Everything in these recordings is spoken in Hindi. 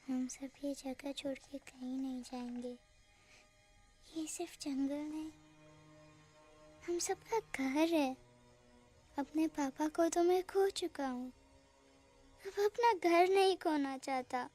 हम सब ये जगह छोड़ के कहीं नहीं जाएंगे। ये सिर्फ जंगल नहीं, हम सबका घर है। अपने पापा को तो मैं खो चुका हूँ, अब अपना घर नहीं खोना चाहता।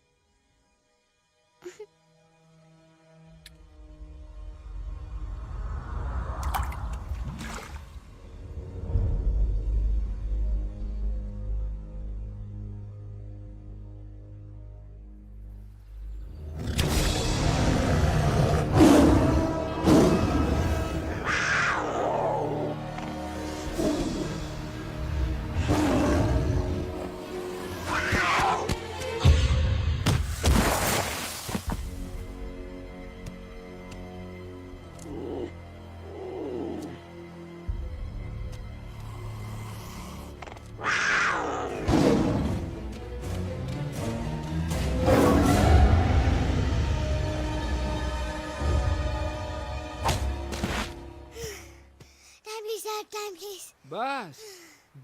Time, please. बस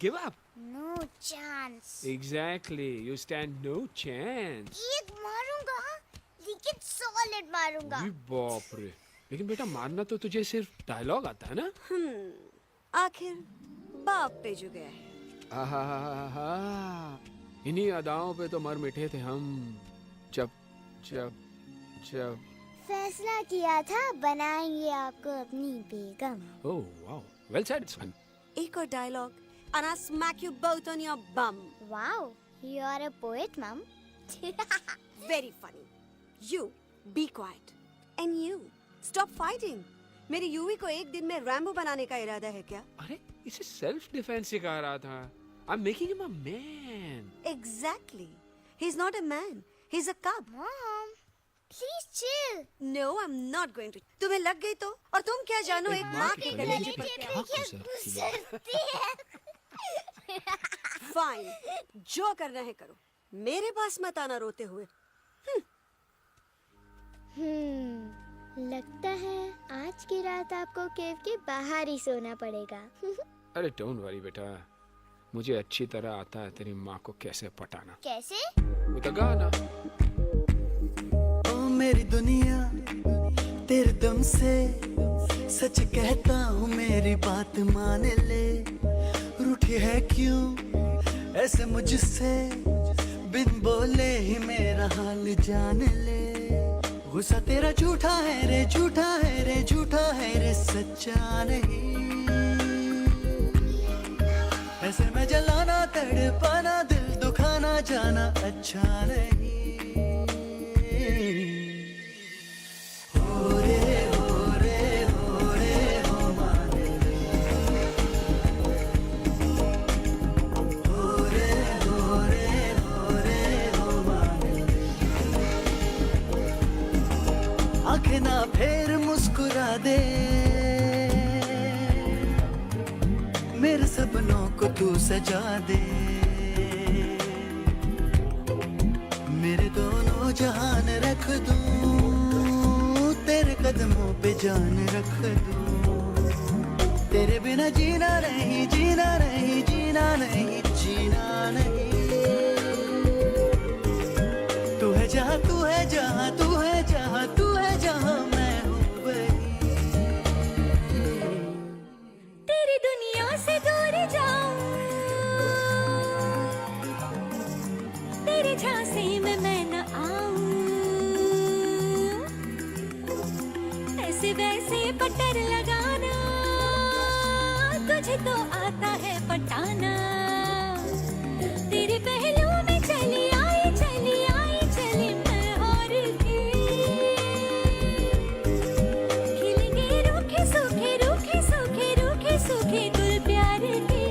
give up. No chance. Exactly, you stand no chance. एक मारूंगा, लेकिन solid मारूंगा। अरे बाप रे, लेकिन बेटा मारना तो तुझे सिर्फ डायलॉग आता है ना? आखिर बाप पे जो गया है। आहा, इन्हीं अदाओं पे तो मर मिटे थे हम जब जब जब फैसला किया था बनाएंगे आपको अपनी बेगम। ओह वाओ, वेल सेड सन। एक और dialogue and I'll smack you both on your bum. Wow, you are a poet, mom. Very funny. You be quiet and you stop fighting. मेरी यूवी को एक दिन में रैम्बो बनाने का इरादा है क्या? अरे इसे सेल्फ डिफेंस सिखा रहा था। I'm making him a man. Exactly. He's not a man. He's a cub. Mom, please chill. No, I'm not going to. तुम्हें लग गई तो? और तुम क्या जानो एक माँ के कलेजे पर क्या? गुजरती है। Fine. जो करना है करो। मेरे पास मत आना रोते हुए। लगता है आज की रात आपको केव के बाहर ही सोना पड़ेगा। अरे डोंट वरी बेटा, मुझे अच्छी तरह आता है तेरी माँ को कैसे पटाना। कैसे? वो तो गाना। ओ मेरी दुनिया तेरे दम से सच कहता हूँ, मेरी बात मान ले। रूठी है क्यों ऐसे मुझसे, बिन बोले ही मेरा हाल जान ले। गुस्सा तेरा झूठा है रे, झूठा है रे, झूठा है रे, सच्चा नहीं। ऐसे में जलाना तड़पाना, दिल दुखाना जाना अच्छा नहीं। हो रे हो रे हो रे हो माने रे। हो रे हो रे हो रे हो माने रे। आँखें ना फेर मुस्कुरा दे, मेरे सपनों को तू सजा दे। मेरे दोनों जहान रख दूं, तेरे कदमों पे जान रख दूं। तेरे बिना जीना नहीं, जीना नहीं, जीना नहीं, जीना नहीं। तू है जहाँ, तू है जहाँ, तू है जहाँ, तू है जहाँ, मैं हूँ वही। तेरी दुनिया से दूर जाऊं, तेरे झांसे में मैं न आऊं। ऐसे वैसे पटर लगाना, तुझे तो आता है पटाना। तेरे पहलू में चली आई, चली आई, चली मैं और भी। खिलेंगे रूखे सूखे, रूखे सूखे, रूखे सूखे गुल प्यार के।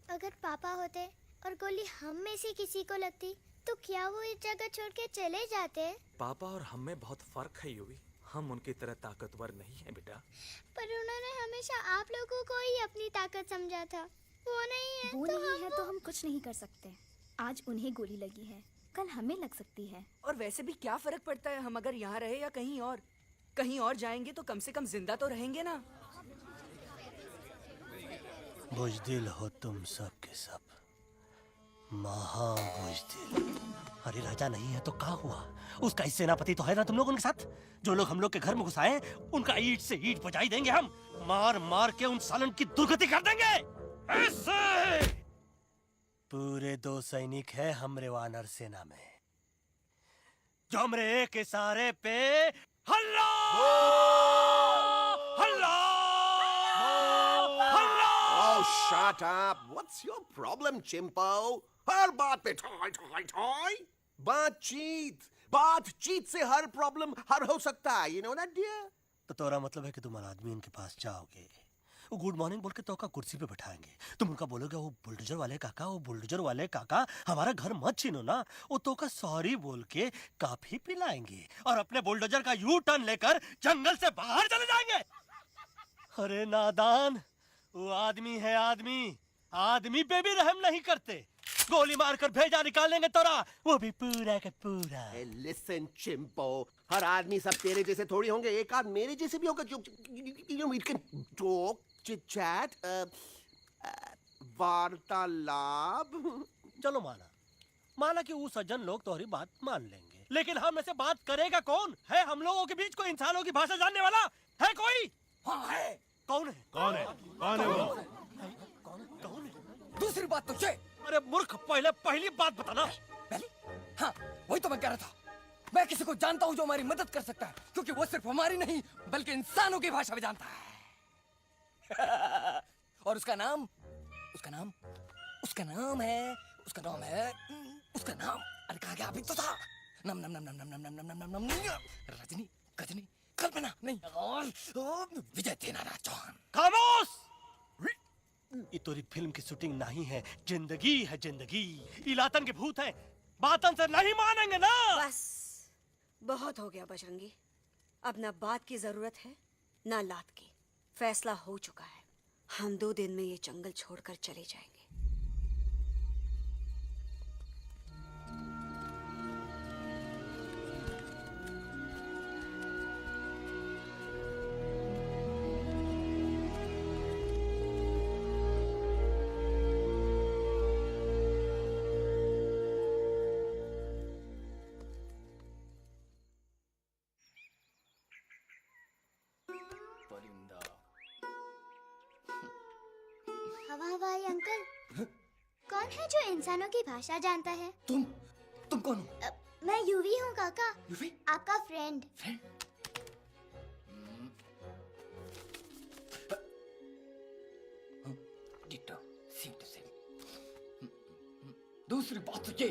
अगर पापा होते और गोली हम में से किसी को लगती तो क्या वो इस जगह छोड़ के चले जाते? पापा और हम में बहुत फर्क है यूवी। हम उनकी तरह ताकतवर नहीं है बेटा। पर उन्होंने हमेशा आप लोगों को ही अपनी ताकत समझा था। वो नहीं है वो तो नहीं है हम तो हम कुछ नहीं कर सकते। आज उन्हें गोली लगी है, कल हमें लग सकती है। और वैसे भी क्या फर्क पड़ता है हम अगर यहाँ रहे या कहीं और? कहीं और जाएंगे तो कम से कम जिंदा तो रहेंगे ना। बुजदिल हो तुम सब के सब, महाबुजदिल। अरे राजा नहीं है तो क्या हुआ? उसका सेनापति तो है ना तुम लोग उनके साथ। जो लोग हम लोग के घर में घुसाए उनका ईंट से ईंट बजाई देंगे हम। मार मार के उन सालन की दुर्गति कर देंगे ऐसे। पूरे 2 सैनिक है हमरे वानर सेना में जो हमरे एक इशारे पे हल्ला हल्ला हल्ला। Oh, shut up! What's your problem, Chimpo? हर बात पे ठोय ठोय ठोय। बातचीत से हर प्रॉब्लम हल हो सकता है। You know that, dear? तो तोरा मतलब है कि तुम आदमी इनके पास जाओगे, वो गुड मॉर्निंग बोल के तो का कुर्सी पे बैठाएंगे, तुम उनका बोलोगे वो बुलडोजर वाले काका हमारा घर मत छीनो ना, वो तो का सॉरी बोल के काफी पिलाएंगे और अपने बुलडोजर का यू टर्न लेकर जंगल से बाहर चले जाएंगे। अरे नादान, वो आदमी है आदमी पे भी रहम नहीं करते। गोली मारकर भेजा निकालेंगे तोरा, वो भी पूरा का पूरा। Listen, Chimpo, हर आदमी सब तेरे जैसे थोड़ी होंगे, एक आध मेरे जैसे भी होगा जो we can talk, chit chat, वार्तालाप। चलो माना कि वो सज्जन लोग तुम्हारी बात मान लेंगे, लेकिन हम ऐसे बात करेगा कौन? है हम लोगों के बीच कोई इंसानों की भाषा जानने वाला है कोई? हाँ है। कौन है वो? कौन है? दूसरी बात तो ये। अरे मूर्ख, पहली बात बताना। पहले? हाँ, वही तो मैं कह रहा था। मैं किसी को जानता हूँ जो हमारी मदद कर सकता है, क्योंकि वो सिर्फ हमारी नहीं बल्कि इंसानों की भाषा भी जानता है। और उसका नाम है अरे कहा गया अभी तो था। नम नम नम नम नम नम नम नम नम नम नम रजनी गजनी कल्पना नहीं और विजय देनाराज चौहान। खामोश! ये तोरी फिल्म की शूटिंग नहीं है, जिंदगी है जिंदगी। इलातन के भूत है, बातन से नहीं मानेंगे ना। बस बहुत हो गया बजरंगी, अब ना बात की जरूरत है ना लात की। फैसला हो चुका है, हम 2 दिन में ये जंगल छोड़कर चले जाएंगे। परिंदा। हवा हवाई अंकल, कौन है जो इंसानों की भाषा जानता है? तुम कौन हो? मैं यूवी हूँ काका, यूवी? आपका friend. Friend? Ditto, same to same. दूसरी बात तो ये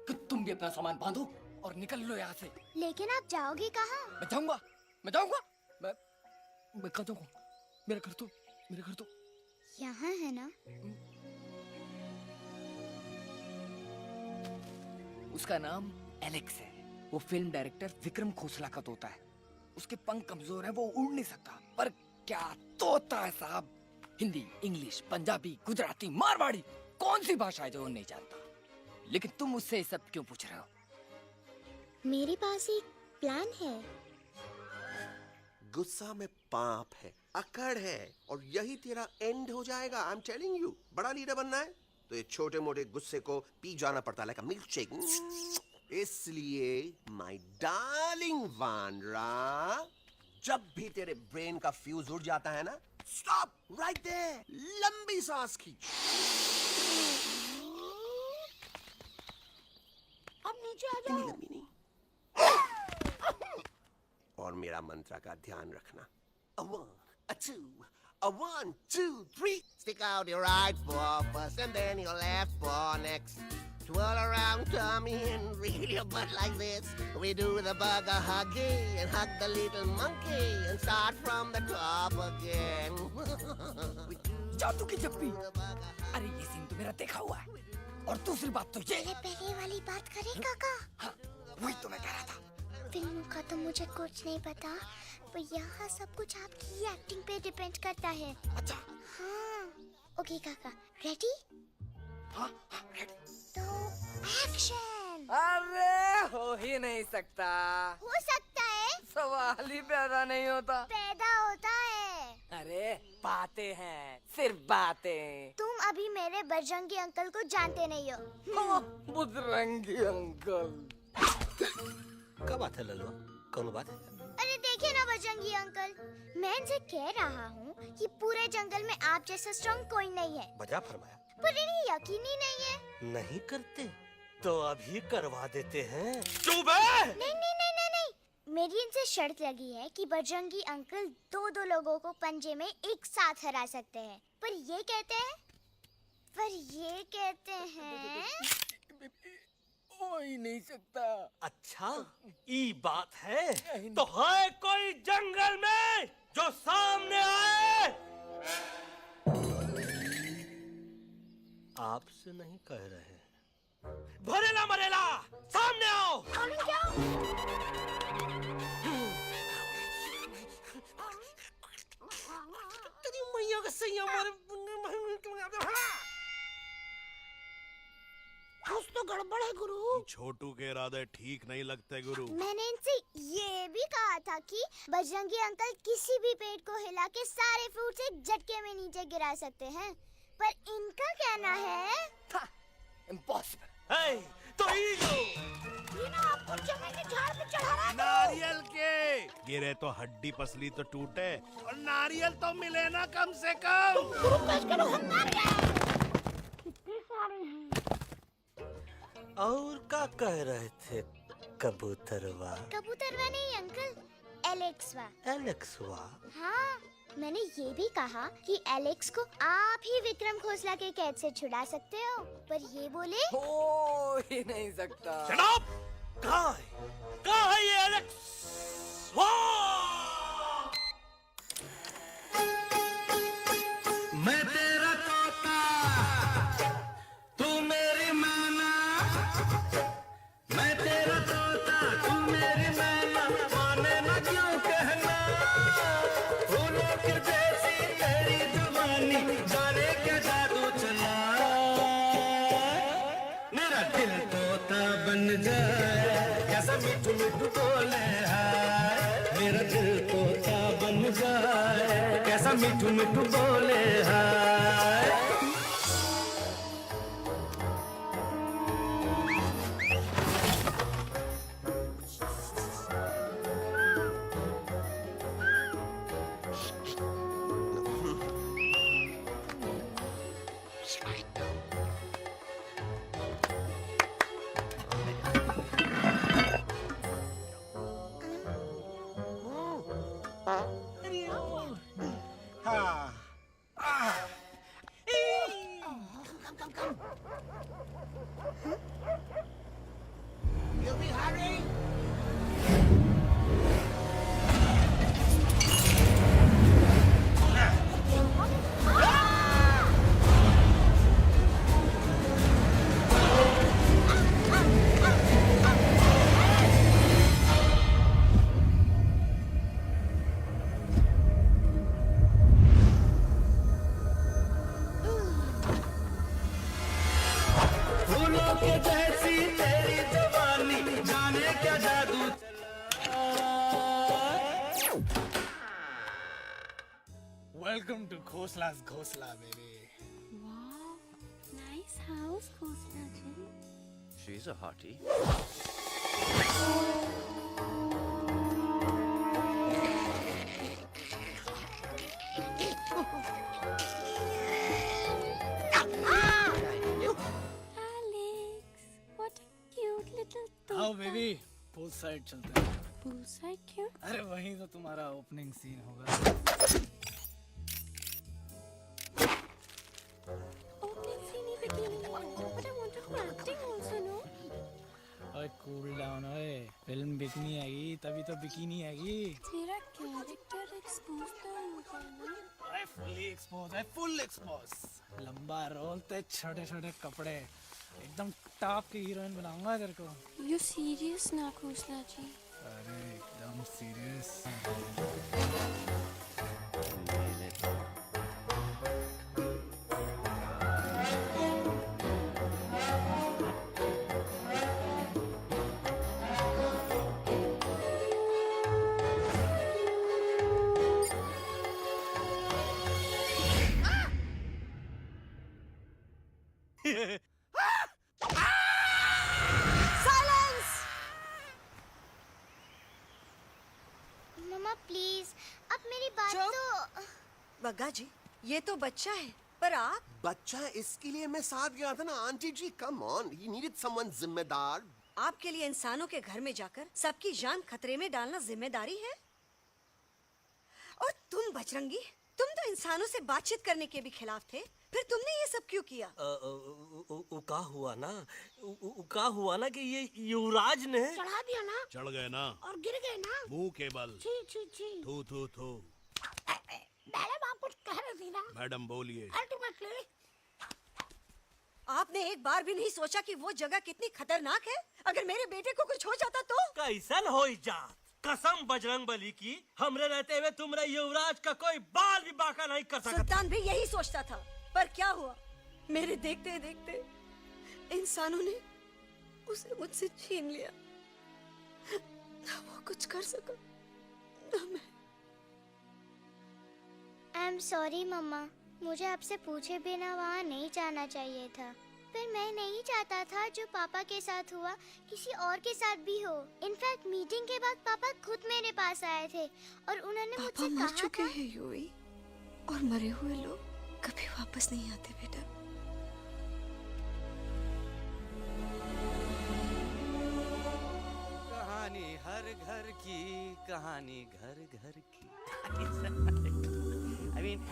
कि तुम भी अपना सामान बांधो और निकल लो यहाँ से। लेकिन आप जाओगे कहाँ? मैं जाऊंगा। मैं कहाँ जाऊंगा? मेरा घर तो यहाँ है ना? उसका नाम एलेक्स है। वो फिल्म डायरेक्टर विक्रम खोसला का तोता है। उसके पंख कमजोर है, वो उड़ नहीं सकता। पर क्या तोता है साहब। हिंदी, इंग्लिश, पंजाबी, गुजराती, मारवाड़ी, कौन सी भाषा है जो वो नहीं जानता। लेकिन तुम मुझसे ये सब क्यों पूछ रहे हो? मेरे पास एक प्लान है। गुस्सा में पाप है, अकड़ है, और यही तेरा एंड हो जाएगा। आई एम टेलिंग यू। बड़ा लीडर बनना है तो ये छोटे मोटे गुस्से को पी जाना पड़ता है, लाइक अ मिल्क शेक। इसलिए माय डार्लिंग वांड्रा, जब भी तेरे ब्रेन का फ्यूज उड़ जाता है ना, स्टॉप राइट देयर, लंबी सांस खींच। अब नीचे आ जाओ। लंबी नहीं। और मेरा मंत्र का ध्यान रखना। A 1, a 2, a 1, 2, 3. Stick out your right paw first and then your left paw next. Twirl around tummy and reel your butt like this. We do the bugger huggy and hug the little monkey and start from the top again. जादू की जप्पी। अरे ये सीन तो मेरा देखा हुआ है। और दूसरी बात तो ये। पहले वाली बात करें काका? हाँ, वही तो मैं कह रहा था। फिल्म का तो मुझे कुछ नहीं पता, पर यहाँ सब कुछ आपकी एक्टिंग पे डिपेंड करता है। अच्छा। हाँ। ओके काका, रेडी? हाँ, रेडी। तो एक्शन। अरे हो ही नहीं सकता। हो सकता है। सवाल ही पैदा नहीं होता। पैदा होता है। अरे बातें हैं, सिर्फ बातें। तुम अभी मेरे बजरंगी अंकल को जानते नहीं हो। बजरंगी अंकल। क्या बात है ललुआ? कौन बात है? अरे देखिए ना बजरंगी अंकल, मैं इनसे कह रहा हूँ कि पूरे जंगल में आप जैसा स्ट्रॉन्ग कोई नहीं है। बजा फरमाया। पर इन्हें यकीन ही नहीं है। नहीं करते तो अभी करवा देते हैं। चुप है। नहीं नहीं नहीं नहीं नहीं, मेरी इनसे शर्त लगी है कि बजरंगी अंकल दो लोगों को पंजे में एक साथ हरा सकते हैं। पर ये कहते हैं हो ही नहीं सकता। अच्छा, ये बात है। तो है कोई जंगल में जो सामने आए? आपसे नहीं कह रहे। भरेला मरेला, सामने आओ। तेरी मैया का सही हमारे कुछ तो गड़बड़ है गुरु। छोटू के इरादे ठीक नहीं लगते गुरु। मैंने इनसे ये भी कहा था कि बजरंगी अंकल किसी भी पेड़ को हिला के सारे फ्रूट एक झटके में नीचे गिरा सकते हैं, पर इनका कहना है इम्पॉसिबल। तो ये ना आपको चने के झाड़ पे चढ़ा रहा है। नारियल के गिरे तो हड्डी पसली तो टूटे, और नारियल तो मिले ना कम से कम। गुरु पेश करो हम नारियल। कितने सारे हैं? और क्या कह रहे थे कबूतरवा? कबूतरवा नहीं अंकल, एलेक्सवा। एलेक्सवा? हाँ, मैंने ये भी कहा कि एलेक्स को आप ही विक्रम खोसला के कैद से छुड़ा सकते हो, पर ये बोले हो ही नहीं सकता। Shut up! कहाँ है ये एलेक्स? मैं तेरा तोता, तू मेरी मैना। मैं तेरा तोता, तू मेरी मैना। माने ना क्यों कहना, फूलों की जैसी तेरी जुबानी। दीवानी जाने क्या जादू चला मेरा दिल तोता बन जाए कैसा मिठू मिठू बोले हाय मेरा दिल तोता बन जाए कैसा मिठू मिठू बोले हाय फूलों के जैसी तेरी जवानी जाने क्या जादू वेलकम टू खोसला's घोसला baby Wow, nice house, Khosla ji. She's a hottie. Alex, what a cute little आओ toka. बेबी पूल साइड चलते हैं Poolside क्यों? अरे वहीं तो तुम्हारा ओपनिंग सीन होगा Opening scene ही bikini में है. But I want to do acting also, no? ओए कूल डाउन ओए फिल्म बिकनी आएगी तभी तो बिकिनी आएगी तेरा कैरेक्टर एक्सपोज तो होगा ना. ओए फुल एक्सपोज लंबा रोल ते छोटे छोटे कपड़े एकदम टॉप की हीरोइन बनाऊंगा तेरे को You serious ना खोसला जी? अरे एकदम सीरियस साइलेंस। मम्मा प्लीज अब मेरी बात चुप। तो. बग्गा जी ये तो बच्चा है पर आप बच्चा इसके लिए मैं साथ गया था ना aunty ji come on he needed someone जिम्मेदार आपके लिए इंसानों के घर में जाकर सबकी जान खतरे में डालना जिम्मेदारी है। और तुम बजरंगी तुम तो इंसानों से बातचीत करने के भी खिलाफ थे फिर तुमने ये सब क्यों किया? का हुआ ना का हुआ ना कि ये युवराज ने चढ़ा दिया ना चढ़ गए ना और गिर गए ना. मुंह के बल छी छी छी. थू थू थू मैडम आप कुछ कह रही थी ना. मैडम बोलिए अल्टीमेटली आपने एक बार भी नहीं सोचा कि वो जगह कितनी खतरनाक है? अगर मेरे बेटे को कुछ हो जाता तो? कैसन हो जात कसम बजरंग बली की हमरे रहते हुए तुमरे युवराज का कोई बाल भी बाका नहीं कर सकता। सुल्तान भी यही सोचता था पर क्या हुआ मेरे देखते देखते इंसानों ने उसे मुझसे छीन लिया। ना वो कुछ कर सका ना मैं। आई एम सॉरी मम्मा, मुझे आपसे पूछे बिना वहाँ नहीं जाना चाहिए था। पर मैं नहीं चाहता था जो पापा के साथ हुआ किसी और के साथ भी हो। इनफैक्ट मीटिंग के बाद पापा खुद मेरे पास आए थे और उन्होंने मुझसे मर कहा चुके था हैं यूवी और मरे हुए लोग कभी वापस नहीं आते बेटा। कहानी हर घर की कहानी घर घर की I mean,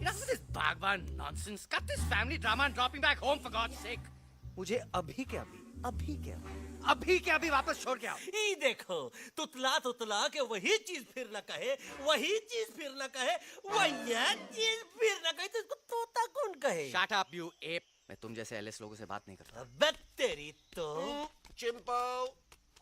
enough of this Bhagwan nonsense. Cut this family drama and drop me back home for God's sake. मुझे अभी के अभी वापस छोड़ के आओ। ई देखो तुतला के वही चीज फिर न कहे वही चीज फिर न कहे वही चीज फिर न कहे तो इसको तोता कौन कहे? Shut up, you ape. मैं तुम जैसे एलिस लोगों से बात नहीं करता। अबे तेरी तो चिंपो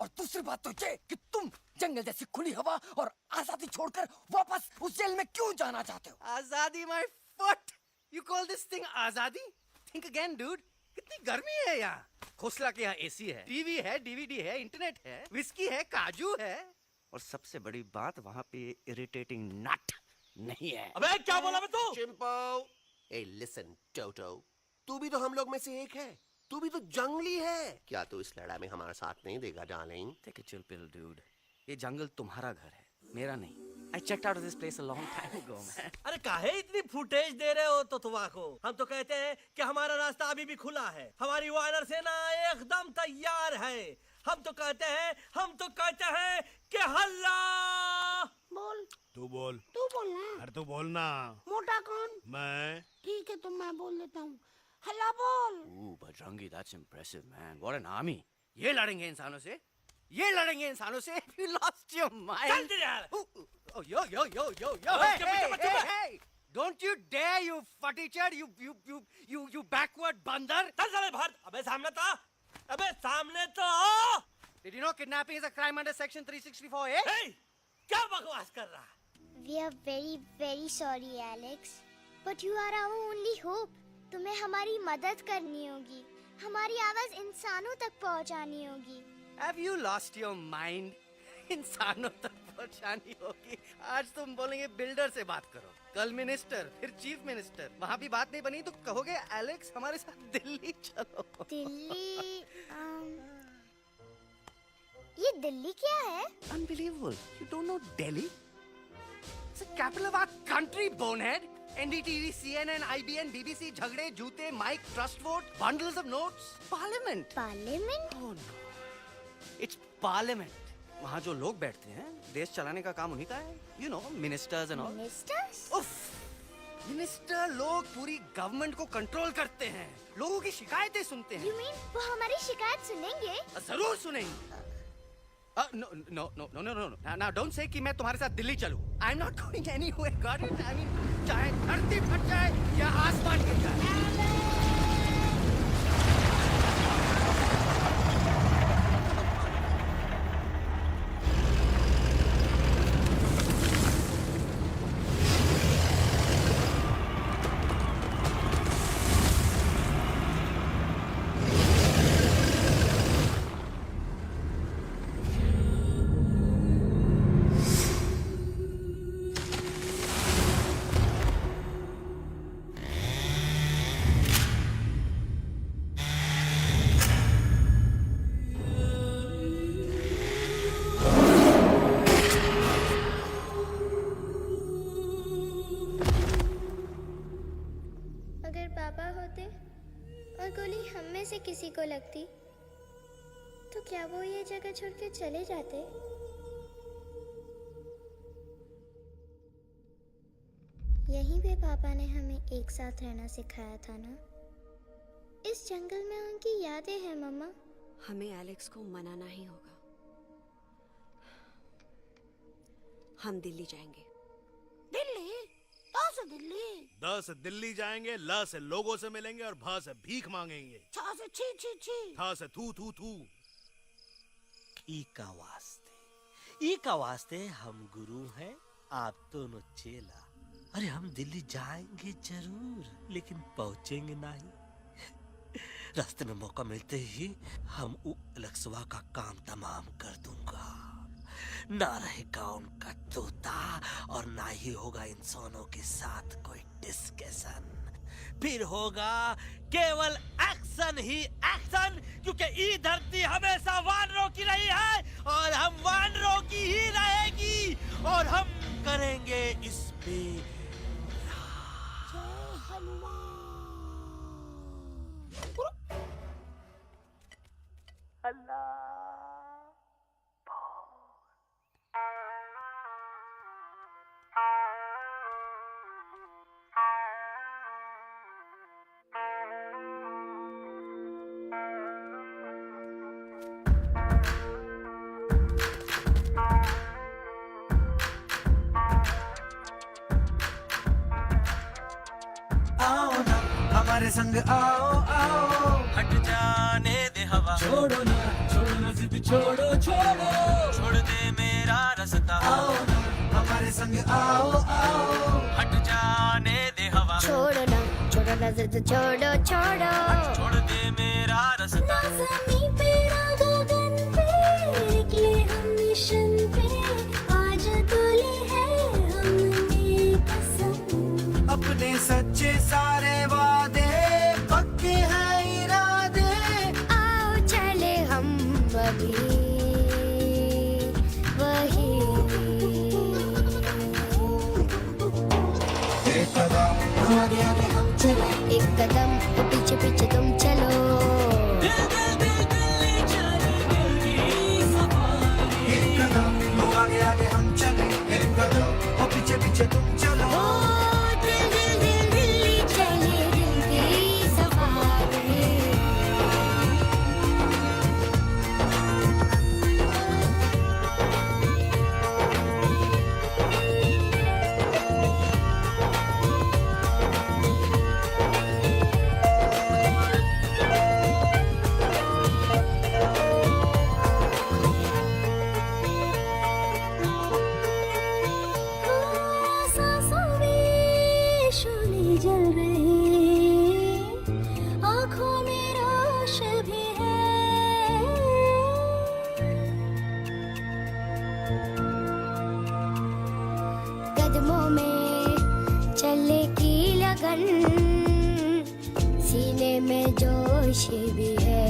और दूसरी बात तो ये कि तुम जंगल जैसी खुली हवा और आजादी छोड़कर वापस उस जेल में क्यों जाना चाहते हो? आजादी my foot. You call this thing आजादी? Think again, dude. कितनी गर्मी है यहाँ। खोसला के यहाँ एसी है, टीवी है, डीवीडी है, इंटरनेट है, विस्की है, काजू है, और सबसे बड़ी बात वहाँ पे इरिटेटिंग नट नहीं है। अबे क्या बोला मैं तू? चिंपो। ए लिसन टोटो, तू भी तो हम लोग में से एक है। तू भी तो जंगली है। क्या तू इस लड़ाई में हमारा साथ नहीं देगा darling? Take a chill pill, dude. ये जंगल तुम्हारा घर है, मेरा नहीं। I checked out of this place a long time ago, man. अरे काहे इतनी फुटेज दे रहे हो तो तुवा को? हम तो कहते हैं कि हमारा रास्ता अभी भी खुला है। हमारी वानर सेना एकदम तैयार है। हम तो कहते हैं कि हल्ला। बोल। तू बोल ना। अरे तू बोल ना। मोटा कौन? मैं। ठीक है तो मैं बोल लेता हूँ। हल्ला बोल। Ooh, Bajrangi, that's impressive, man. What an army. ये लड़ेंगे इंसानों से? ये लड़ेंगे इंसानों से? You lost your mind. चल दे यार। Oh, yo. Hey. Don't you dare, you futichard, you backward बंदर. चल साले बाहर। अबे सामने तो आओ। Did you know kidnapping is a crime under section 364A? Hey, क्या बकवास कर रहा है? We are very very sorry, Alex. But you are our only hope. तुम्हें हमारी मदद करनी होगी। हमारी आवाज इंसानों तक पहुंचानी होगी। Have you lost your mind? इंसानों तक पहुंचानी होगी। आज तुम बोलेंगे बिल्डर से बात करो, कल मिनिस्टर, फिर चीफ मिनिस्टर। वहाँ भी बात नहीं बनी तो कहोगे एलेक्स हमारे साथ दिल्ली चलो। दिल्ली ये दिल्ली क्या है? Unbelievable. You don't know Delhi? It's the capital of our country, bonehead. NDTV, CNN, IBN, BBC, झगड़े, जूते, mike, trust vote, bundles of notes, parliament. Parliament? Oh no. It's parliament. वहाँ जो लोग बैठते हैं, देश चलाने का काम उन्हीं का है। You know, ministers and all. Ministers? उफ! मिनिस्टर लोग पूरी गवर्नमेंट को कंट्रोल करते हैं, लोगों की शिकायतें सुनते हैं। You mean वो हमारी शिकायत सुनेंगे? जरूर सुनेंगे। No. Now don't say कि मैं तुम्हारे साथ दिल्ली चलूं. I'm not going anywhere. Got it? I mean, चाहे धरती फट जाए या आसमान गिर जाए। अगर पापा होते और गोली हम में से किसी को लगती तो क्या वो ये जगह छोड़ के चले जाते? यहीं पे पापा ने हमें एक साथ रहना सिखाया था ना। इस जंगल में उनकी यादें हैं मम्मा। हमें एलेक्स को मनाना ही होगा। हम दिल्ली जाएंगे। दिल्ली? कहाँ से दिल्ली? द से दिल्ली जाएंगे, ल से लोगों से मिलेंगे और भ से भीख मांगेंगे, छ से छी। थ से थू। ई का वास्ते हम गुरु हैं, आप दोनों चेला। अरे हम दिल्ली जाएंगे जरूर, लेकिन पहुंचेंगे नहीं। रास्ते में मौका मिलते ही हम अलक्सवा का काम तमाम कर दूंगा। ना रहेगा उनका तोता और ना ही होगा इंसानों के साथ कोई डिस्कशन। फिर होगा केवल एक्शन ही एक्शन, क्योंकि ये धरती हमेशा वानरों की रही है और हम वानरों की ही रहेगी और हम करेंगे इस पे हमारे संग आओ आओ, हट जाने दे हवा, छोड़ो ना जिद, छोड़ो छोड़ दे मेरा रास्ता। आओ ना हमारे संग आओ आओ, हट जाने दे हवा, छोड़ो ना नजर तो छोड़ो छोड़ो छोड़ दे मेरा रास्ता ज़मीं पे ना गगन पे निकले हम मिशन पे आज तोली है हमने कसम अपने सच्चे सारे वादे पक्के हैं इरादे आओ चले हम अभी वही एक कदम आगे आगे हम चले एक कदम तो पीछे पीछे तुम चलो एक कदम आगे आगे हम चले एक कदम और पीछे पीछे तुम चलो ओ दिल दिल दिल दिल्ली चले दिल की सफारी सांसों में शोले जल रहे आँखों में रोश भी है कदमों में चले की लगन सीने में जोश भी है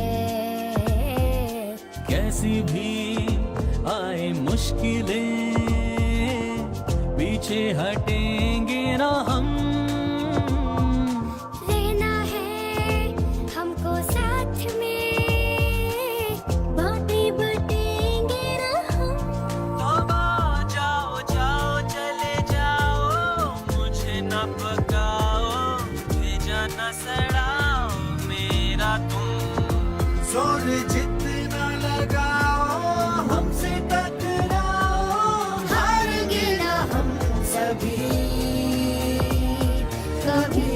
कैसी भी आए मुश्किलें पीछे हटेंगे ना हम रहना है हमको साथ में बातें बटेंगे ना हम जाओ जाओ चले जाओ मुझे न पकाओ भेजा न सड़ाओ मेरा तुम जोर जितना लगाओ हमसे टकराओ हारेंगे ना हम सभी कभी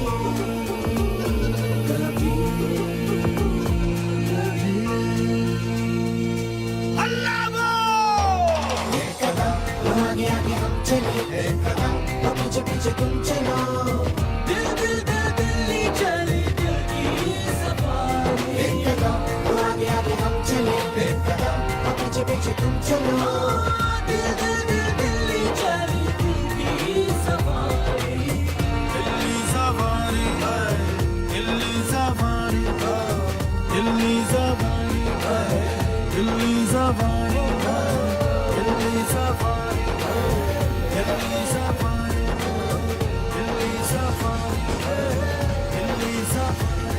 एक कदम आगे आगे हम चले एक कदम और पीछे पीछे तुम चलो दिल दिल दिल दिल्ली चली दिल की सफारी एक कदम आगे आगे हम चले एक कदम और पीछे पीछे तुम चलो दिल दिल दिल दिल्ली चली दिल की सफारी दिल्ली सवारी है दिल्ली सवारी है दिल्ली सवारी है दिल्ली सवारी है दिल्ली सवारी है दिल्ली सवारी है दिल्ली सवारी है दिल्ली सवारी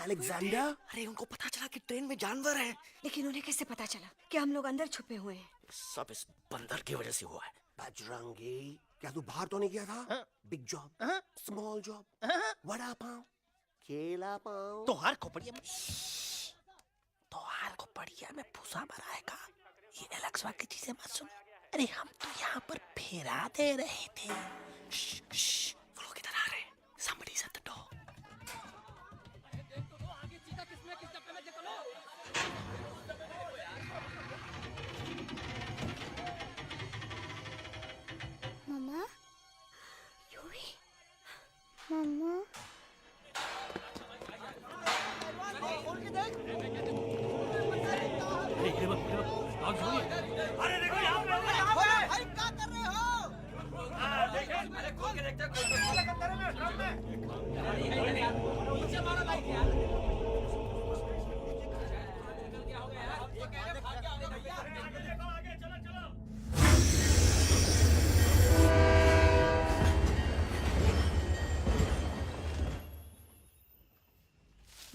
अलेक्जेंडर। अरे उनको पता चला कि ट्रेन में जानवर है। लेकिन उन्हें कैसे पता चला कि हम लोग अंदर छुपे हुए हैं? सब इस बंदर की वजह से हुआ है। बजरंगी, क्या तू बाहर तो नहीं गया था? Big job, small job, vada pav, केला पाव। तोहार खोपड़िया में भूसा भराएगा। ये एलेक्सा की चीजें मत सुन। अरे हम तो यहाँ पर फेरा दे रहे थे। वो लोग इधर आ रहे हैं। Somebody's at the door. मम्मा, मम्मा, अरे देखो यहाँ पे भाई क्या कर रहे हो? अरे खोल के देखते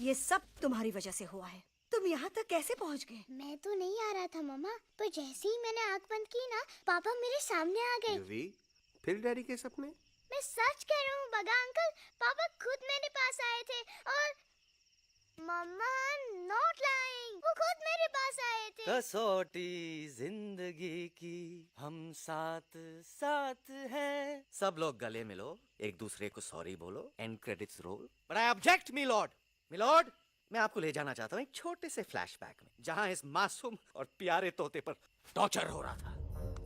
ये सब तुम्हारी वजह से हुआ है। तुम यहाँ तक कैसे पहुँच गए? मैं तो नहीं आ रहा था मम्मा, पर जैसे ही मैंने आँख बंद की ना, पापा मेरे सामने आ गए। युवी, फिर डैडी के सपने? मैं सच कह रहा हूँ बगा अंकल, पापा खुद मेरे पास आए थे और मम्मा नॉट लाइंग, वो खुद मेरे पास आए थे। कसौटी जिंदगी की हम साथ साथ हैं। सब लोग गले मिलो, एक दूसरे को सॉरी बोलो, and credits roll. But I object milord, मैं आपको ले जाना चाहता हूँ एक छोटे से फ्लैशबैक में, जहाँ इस मासूम और प्यारे तोते पर टॉर्चर हो रहा था।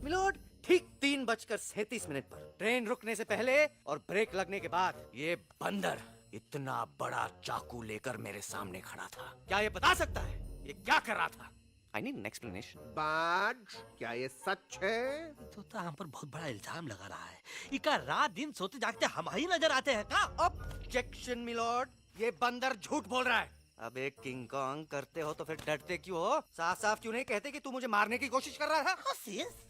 मिलॉर्ड, ठीक 3:37 पर ट्रेन रुकने से पहले और ब्रेक लगने के बाद ये बंदर इतना बड़ा चाकू लेकर मेरे सामने खड़ा था। क्या ये बता सकता है ये क्या कर रहा था? I need an explanation. बाज, क्या ये सच है? तो हम पर बहुत बड़ा इल्जाम लगा रहा है। इका रात दिन सोते जागते हम ही नजर आते हैं का? ऑब्जेक्शन मिलॉर्ड, ये बंदर झूठ बोल रहा है। अब एक किंग कॉन्ग करते हो तो फिर डरते क्यों हो? साफ साफ क्यों नहीं कहते कि तू मुझे मारने की कोशिश कर रहा था?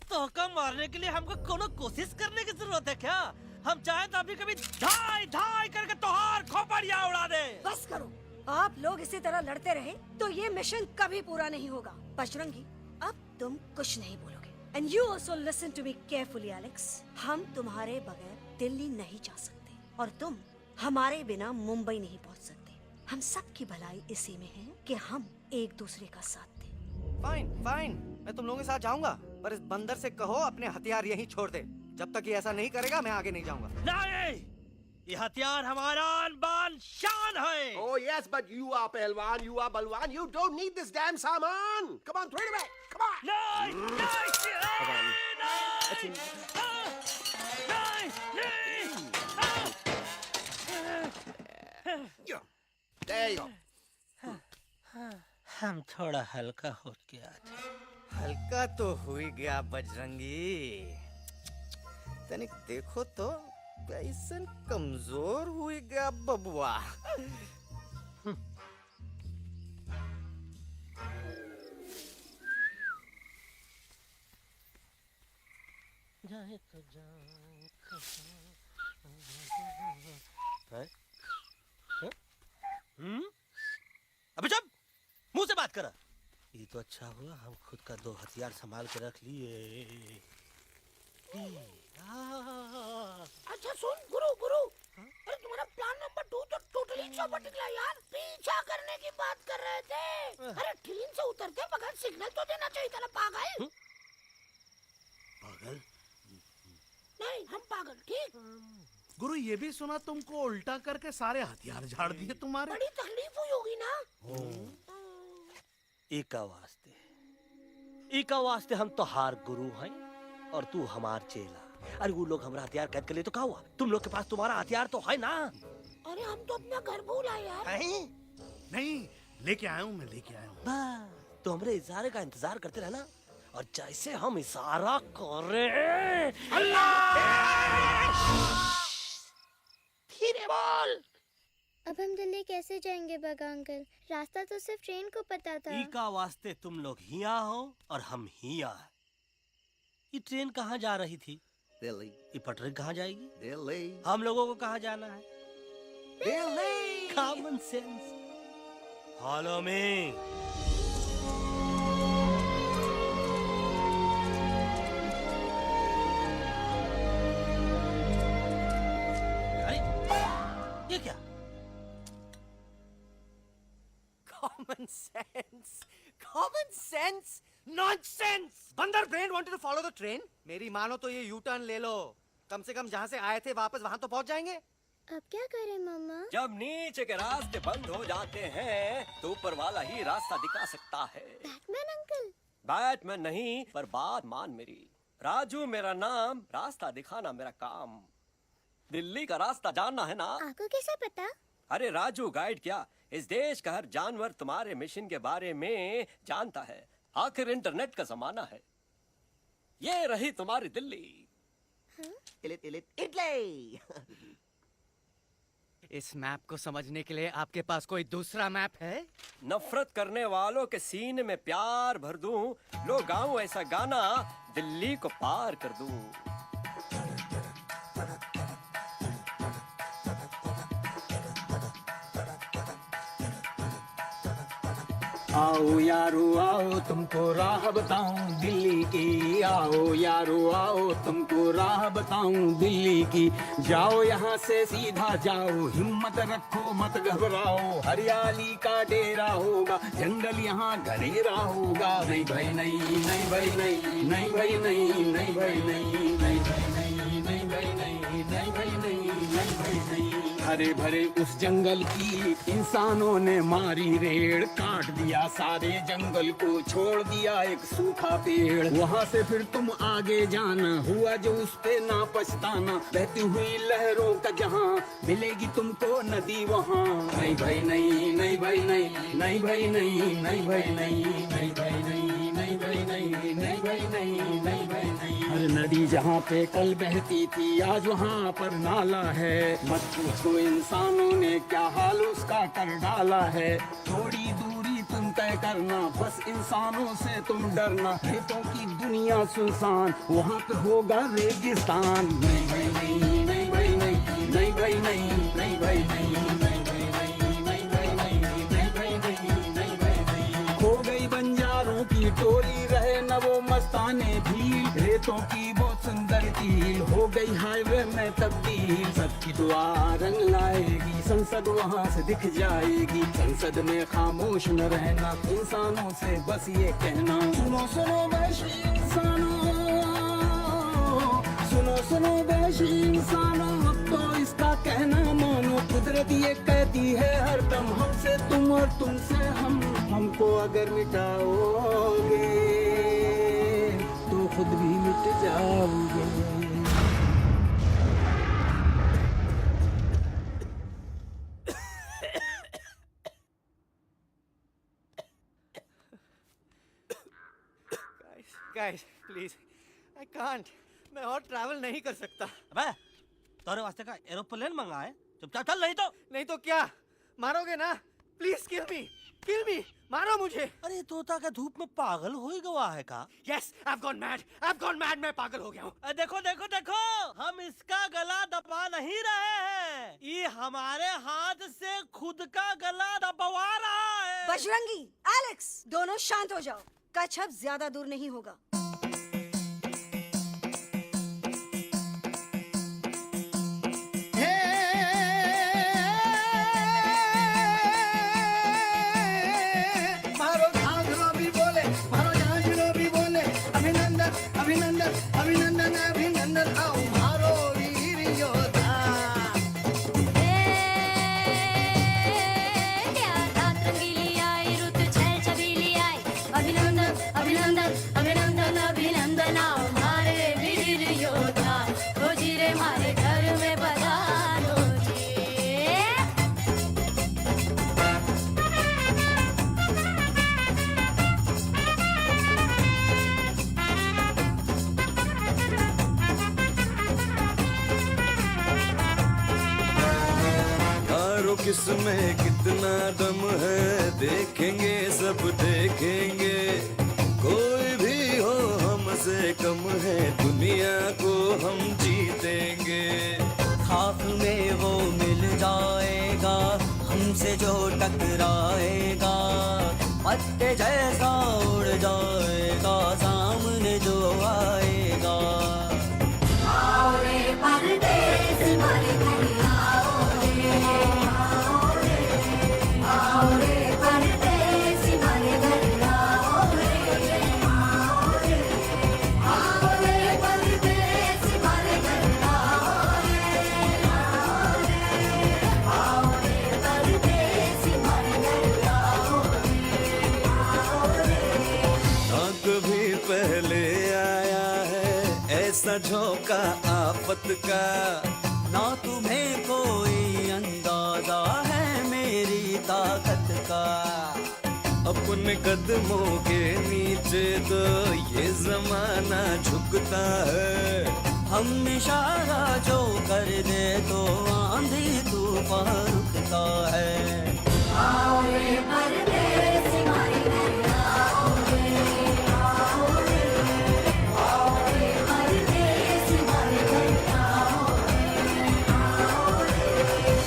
तो मारने के लिए हमको कोनो कोशिश करने की जरूरत है क्या? हम चाहे तो अभी कभी धाई धाई करके तोहार खोपड़िया उड़ा दे। बस करो, आप लोग इसी तरह लड़ते रहे तो ये मिशन कभी पूरा नहीं होगा। बजरंगी, अब तुम कुछ नहीं बोलोगे। And you also listen to me carefully Alex. हम तुम्हारे बगैर दिल्ली नहीं जा सकते और तुम हमारे बिना मुंबई नहीं पहुंच सकते। हम सब की भलाई इसी में है कि हम एक दूसरे का साथ दें। फाइन, मैं तुम लोगों के साथ जाऊंगा, पर इस बंदर से कहो अपने हथियार यहीं छोड़ दे। जब तक ये ऐसा नहीं करेगा मैं आगे नहीं जाऊंगा। नहीं, ये हथियार हमारा आन-बान शान है। Oh yes, but you are पहलवान, you are बलवान, you don't need this damn सामान. Come on, throw it away. Come on. There you go. हम थोड़ा हल्का हो के आते। हल्का तो हुई गया बजरंगी, तनिक देखो तो कैसन कमजोर हुई गया बबुआ। अबे जब मुंह से बात करा। ये तो अच्छा हुआ हम खुद का 2 हथियार संभाल के रख लिए। अच्छा सुन गुरु, अरे तुम्हारा प्लान नंबर 2 तो टोटली चौपट निकला यार। पीछा करने की बात कर रहे थे। अरे ट्रेन से उतरते बगैर सिग्नल तो देना चाहिए था ना पागल। पागल? नहीं, हम पागल, ठीक। गुरु, ये भी सुना तुमको उल्टा करके सारे हथियार झाड़ दिए तुम्हारे। बड़ी तकलीफ हुई होगी ना। इका वास्ते हम तो हार गुरु हैं और तू हमार चेला। अरे वो लोग हमारा हथियार कैद कर ले तो क्या हुआ? तुम लोग के पास तुम्हारा हथियार तो है ना। अरे हम तो अपना घर भूल आए यार। नहीं, लेके आया हूँ, मैं लेके आया हूँ। तो हमारे इशारे का इंतजार करते रहना और जैसे हम इशारा करें धीरे बोल। अब हम दिल्ली कैसे जाएंगे बगा अंकल? रास्ता तो सिर्फ ट्रेन को पता था। इका वास्ते तुम लोग हिया हो और हम हिया। ये ट्रेन कहाँ जा रही थी? दिल्ली। ये पटरी कहाँ जाएगी? दिल्ली। हम लोगों को कहाँ जाना है? Delhi. Common sense. Follow me. ये क्या? Common sense, common sense, nonsense. बंदर brain wanted to follow the train. मेरी मानो तो ये यू टर्न ले लो, कम से कम जहाँ से आए थे वापस वहाँ तो पहुँच जाएंगे। अब क्या करें मामा? जब नीचे के रास्ते बंद हो जाते हैं तो ऊपर वाला ही रास्ता दिखा सकता है। Batman uncle. बैटमैन नहीं, पर बात मान मेरी। राजू मेरा नाम, रास्ता दिखाना मेरा काम। दिल्ली का रास्ता जानना है ना? आपको कैसे पता? अरे राजू गाइड क्या, इस देश का हर जानवर तुम्हारे मिशन के बारे में जानता है। आखिर इंटरनेट का जमाना है। ये रही तुम्हारी दिल्ली। इटली। इस मैप को समझने के लिए आपके पास कोई दूसरा मैप है? नफरत करने वालों के सीने में प्यार भर दूं, लो गाऊं ऐसा गाना, दिल्ली को पार कर दूं। आओ यारो आओ तुमको राह बताऊं दिल्ली की, आओ यारो आओ तुमको राह बताऊं दिल्ली की। जाओ यहाँ से सीधा जाओ, हिम्मत रखो मत घबराओ, हरियाली का डेरा होगा, जंगल यहाँ घनेरा होगा। नहीं भाई नहीं, नहीं भाई नहीं, नहीं भाई नहीं, नहीं भाई नहीं, नहीं भाई नहीं, नहीं भाई नहीं, नहीं भाई नहीं, नहीं भाई नहीं। हरे भरे उस जंगल की इंसानों ने मारी रेड़, काट दिया सारे जंगल को, छोड़ दिया एक सूखा पेड़। वहाँ से फिर तुम आगे जाना, हुआ जो उस पे ना पछताना, बहती हुई लहरों का जहाँ मिलेगी तुमको नदी वहाँ। नहीं भाई नहीं, नहीं भाई नहीं, नहीं भाई नहीं, नहीं भाई नहीं, नहीं भाई नहीं, नहीं भाई नहीं, नहीं भाई नहीं, नहीं भाई नहीं। हर नदी जहाँ पे कल बहती थी आज वहाँ पर नाला है, मत पूछो इंसानों ने क्या हाल उसका कर डाला है। थोड़ी दूरी तुम तय करना, बस इंसानों से तुम डरना, खेतों की दुनिया सुनसान, वहाँ पे होगा रेगिस्तान। नहीं भाई नहीं, नहीं भाई नहीं, नहीं भाई नहीं, नहीं भाई नहीं, नहीं भाई नहीं, नहीं भाई नहीं, नहीं भाई नहीं, नहीं भाई नहीं। खो गई बंजारों की टोली, रहे न वो मस्ताने भील, रेतों की बहुत सुंदर झील, हो गई हाईवे में तब्दील। सबकी दुआ रंग लाएगी, संसद वहाँ से दिख जाएगी, संसद में खामोश न रहना, इंसानों से बस ये कहना। सुनो सुनो वैशी इंसानों, सुनो सुनो वैशी इंसानों, अब तो इसका कहना मानो, कुदरत ये कहती है हरदम, हमसे तुम और तुमसे हम, हमको अगर मिटाओगे तो खुद भी मिट जाओगे। Guys, please, I can't. मैं और ट्रैवल नहीं कर सकता। अबे, तोरे वास्ते का एरोप्लेन मंगा है, चुपचाप चल, नहीं तो क्या मारोगे ना? प्लीज किल मी, मारो मुझे। अरे तोता का धूप में पागल हो ही गवा है का? Yes, I've gone mad, मैं पागल हो गया हूँ। देखो, हम इसका गला दबा नहीं रहे हैं, ये हमारे हाथ से खुद का गला दबवा रहा है। बजरंगी, एलेक्स, दोनों शांत हो जाओ, कच्छप ज्यादा दूर नहीं होगा। अभिनंदन आओ मारो वीर योद्धा। रंगीली आई रुत छल छबीली आई, अभिनंदन आओ मारे वीर योद्धा, खोजी रे मारे घर में पधारो किसमें कितना दम है, देखेंगे सब देखेंगे, कोई भी हो हमसे कम है, दुनिया को हम जीतेंगे। खाक में वो मिल जाएगा, हमसे से जो टकराएगा पत्ते जैसा उड़ जाएगा सामने जो आएगा। आओ रे परदेस मारे घर आओ रे, आओ रे, आओ रे परदेस मारे घर आओ रे, आओ रे, आओ रे परदेस मारे घर आओ रे, आओ रे, आओ रे परदेस मारे घर आओ रे, आओ रे। ना कभी पहले आया है ऐसा झोंका आफत का, ना तुम्हें कोई अंदाजा है मेरी ताकत का। अपने कदमों के नीचे तो ये जमाना झुकता है। हम इशारा जो कर दे तो आंधी तूफान रुकता है। आओ रे परदेस मारे घर आओ रे, आओ रे, आओ रे परदेस मारे घर आओ रे, आओ रे।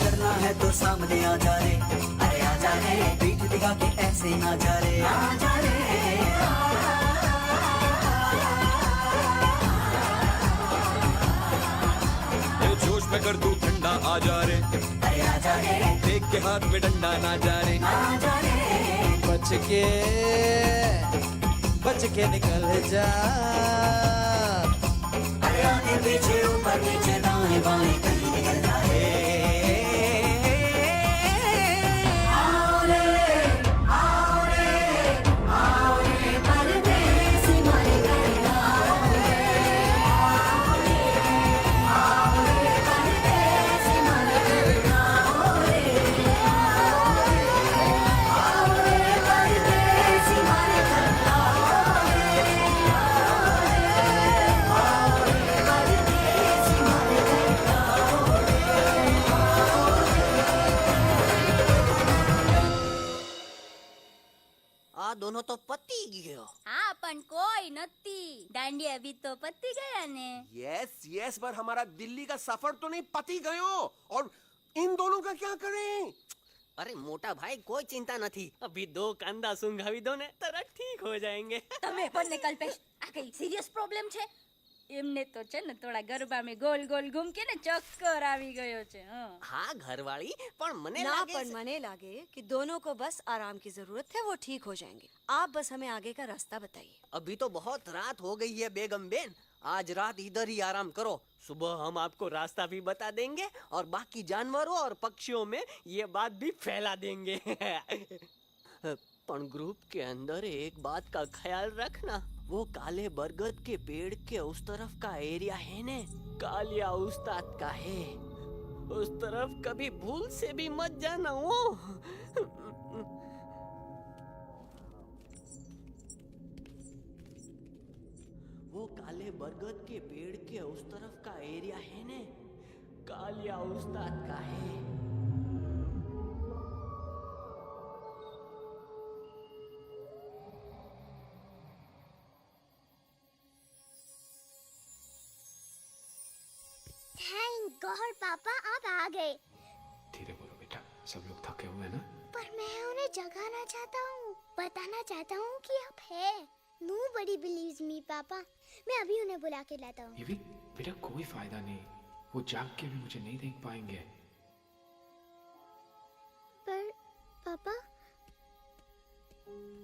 करना है तो सामने आ जा रे, अरे आ जा रे, पीठ दिखा के ऐसे ना जा रे, आ जा रे। ये जोश में कर तू ठंडा आ जा रे, अरे आ जा रे, देख के हाथ में डंडा ना जा रे, आ जा रे। बच के निकल जा। अरे आगे पीछे ऊपर नीचे दाएं बाएं कहीं निकल जा रे। आओ रे, आओ रे, आओ रे परदेस मारे घर आओ रे, आओ रे, आओ रे परदेस मारे घर आओ रे, आओ रे, आओ रे परदेस मारे घर आओ रे, आओ रे, आओ रे परदेस मारे घर आओ रे, आओ रे। आ दोनों तो पति गयो। हाँ पण कोई नती दांडी अभी तो पत्ती गया ने। यस यस, पर हमारा दिल्ली का सफर तो नहीं पति गयो, और इन दोनों का क्या करें? अरे मोटा भाई कोई चिंता नहीं, अभी 2 कांदा सुंघावी दो ने तरह ठीक हो जाएंगे। તમે પણ ને કલ્પેશ આ કઈ સિરિયસ પ્રોબ્લેમ છે? એમને તો છે ને થોડા ગરબામાં ગોલ ગોલ ઘૂમ કે ને ચક્કર આવી ગયો છે। हाँ घरवाली पर मने ना लागे पर मने लागे कि दोनों को बस आराम की जरूरत है, वो ठीक हो जाएंगे। आप बस हमें आगे का रास्ता बताइए। अभी तो बहुत रात हो गई है बेगम बेन, आज रात इधर ही आराम करो, सुबह हम आपको रास्ता भी बता देंगे और बाकी जानवरों और पक्षियों में ये बात भी फैला देंगे। पण ग्रुप के अंदर एक बात का ख्याल रखना, वो काले बरगद के पेड़ के उस तरफ का एरिया है ने कालिया उस्ताद का है, उस तरफ कभी भूल से भी मत जाना। वो काले बरगद के पेड़ के उस तरफ का एरिया है ने कालिया उस्ताद का है। थैंक गॉड पापा आप आ गए। धीरे बोलो बेटा, सब लोग थके हुए हैं ना। पर मैं उन्हें जगाना चाहता हूँ, बताना चाहता हूँ कि आप है। Nobody believes me पापा, मैं अभी उन्हें बुला के लाता हूँ। ये भी बेटा कोई फायदा नहीं, वो जाग के भी मुझे नहीं देख पाएंगे। पर पापा,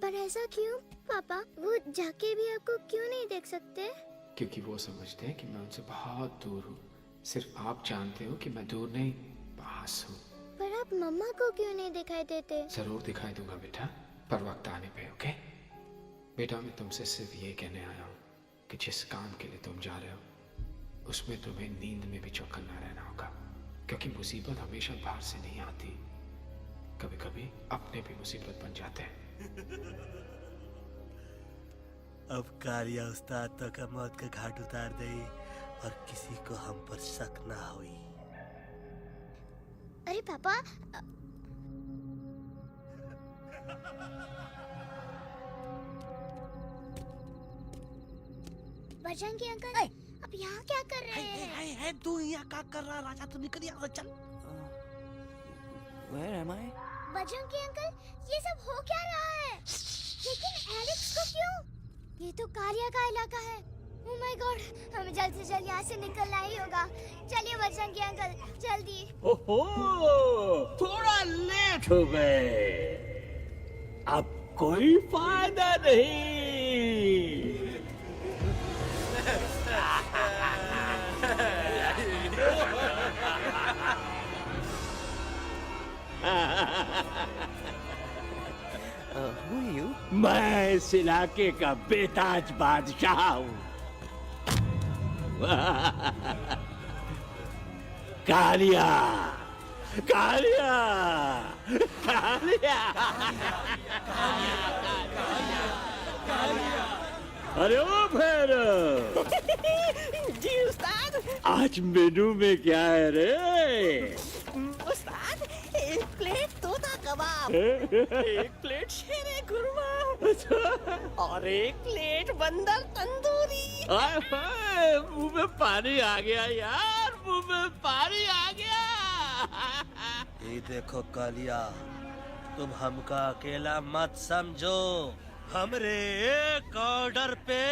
पर ऐसा क्यों पापा? वो जाके भी आपको क्यों नहीं देख सकते? क्योंकि वो समझते हैं कि मैं उनसे बहुत दूर हूँ। सिर्फ आप जानते हो कि मैं दूर नहीं, पास हूँ। पर आप मम्मा को क्यों नहीं दिखाई देते? जरूर दिखाई दूंगा बेटा, पर वक्त आने पे। ओके बेटा, मैं तुमसे सिर्फ ये कहने आया हूँ कि जिस काम के लिए तुम जा रहे हो उसमें तुम्हें नींद में भी चौकन्ना रहना होगा, क्योंकि मुसीबत हमेशा बाहर से नहीं आती, कभी कभी अपने भी मुसीबत बन जाते हैं। अब कालिया उस्ताद तो का मौत का घाट उतार दे और किसी को हम पर शक ना हुई। अरे पापा, बजरंगी अंकल, अब यहाँ क्या कर रहे हैं? है तू यहाँ क्या कर रहा? राजा तो निकल यहाँ से, चल। Where am I? Bajrangi uncle, ये सब हो क्या रहा है? लेकिन एलेक्स को क्यों? ये तो कालिया का इलाका है। ओह माय गॉड, हमें जल्द से जल्द यहाँ से निकलना ही होगा। चलिए बजरंगी अंकल, जल्दी। ओहो, थोड़ा लेट हो गए। अब कोई फायदा नहीं। मैं इस इलाके का बेताज बादशाह हूँ। कालिया, कालिया, कालिया, अरे ओ फिर जी उस्ताद। आज मेनू में क्या है रे? उस्ताद, एक प्लेट तोता कबाब, एक प्लेट शेरे खुरमा और एक प्लेट बंदर तंदूरी। मुंह में पानी आ गया यार, मुंह में पानी आ गया। ये देखो कालिया, तुम हमका अकेला मत समझो। हमरे एक ऑर्डर पे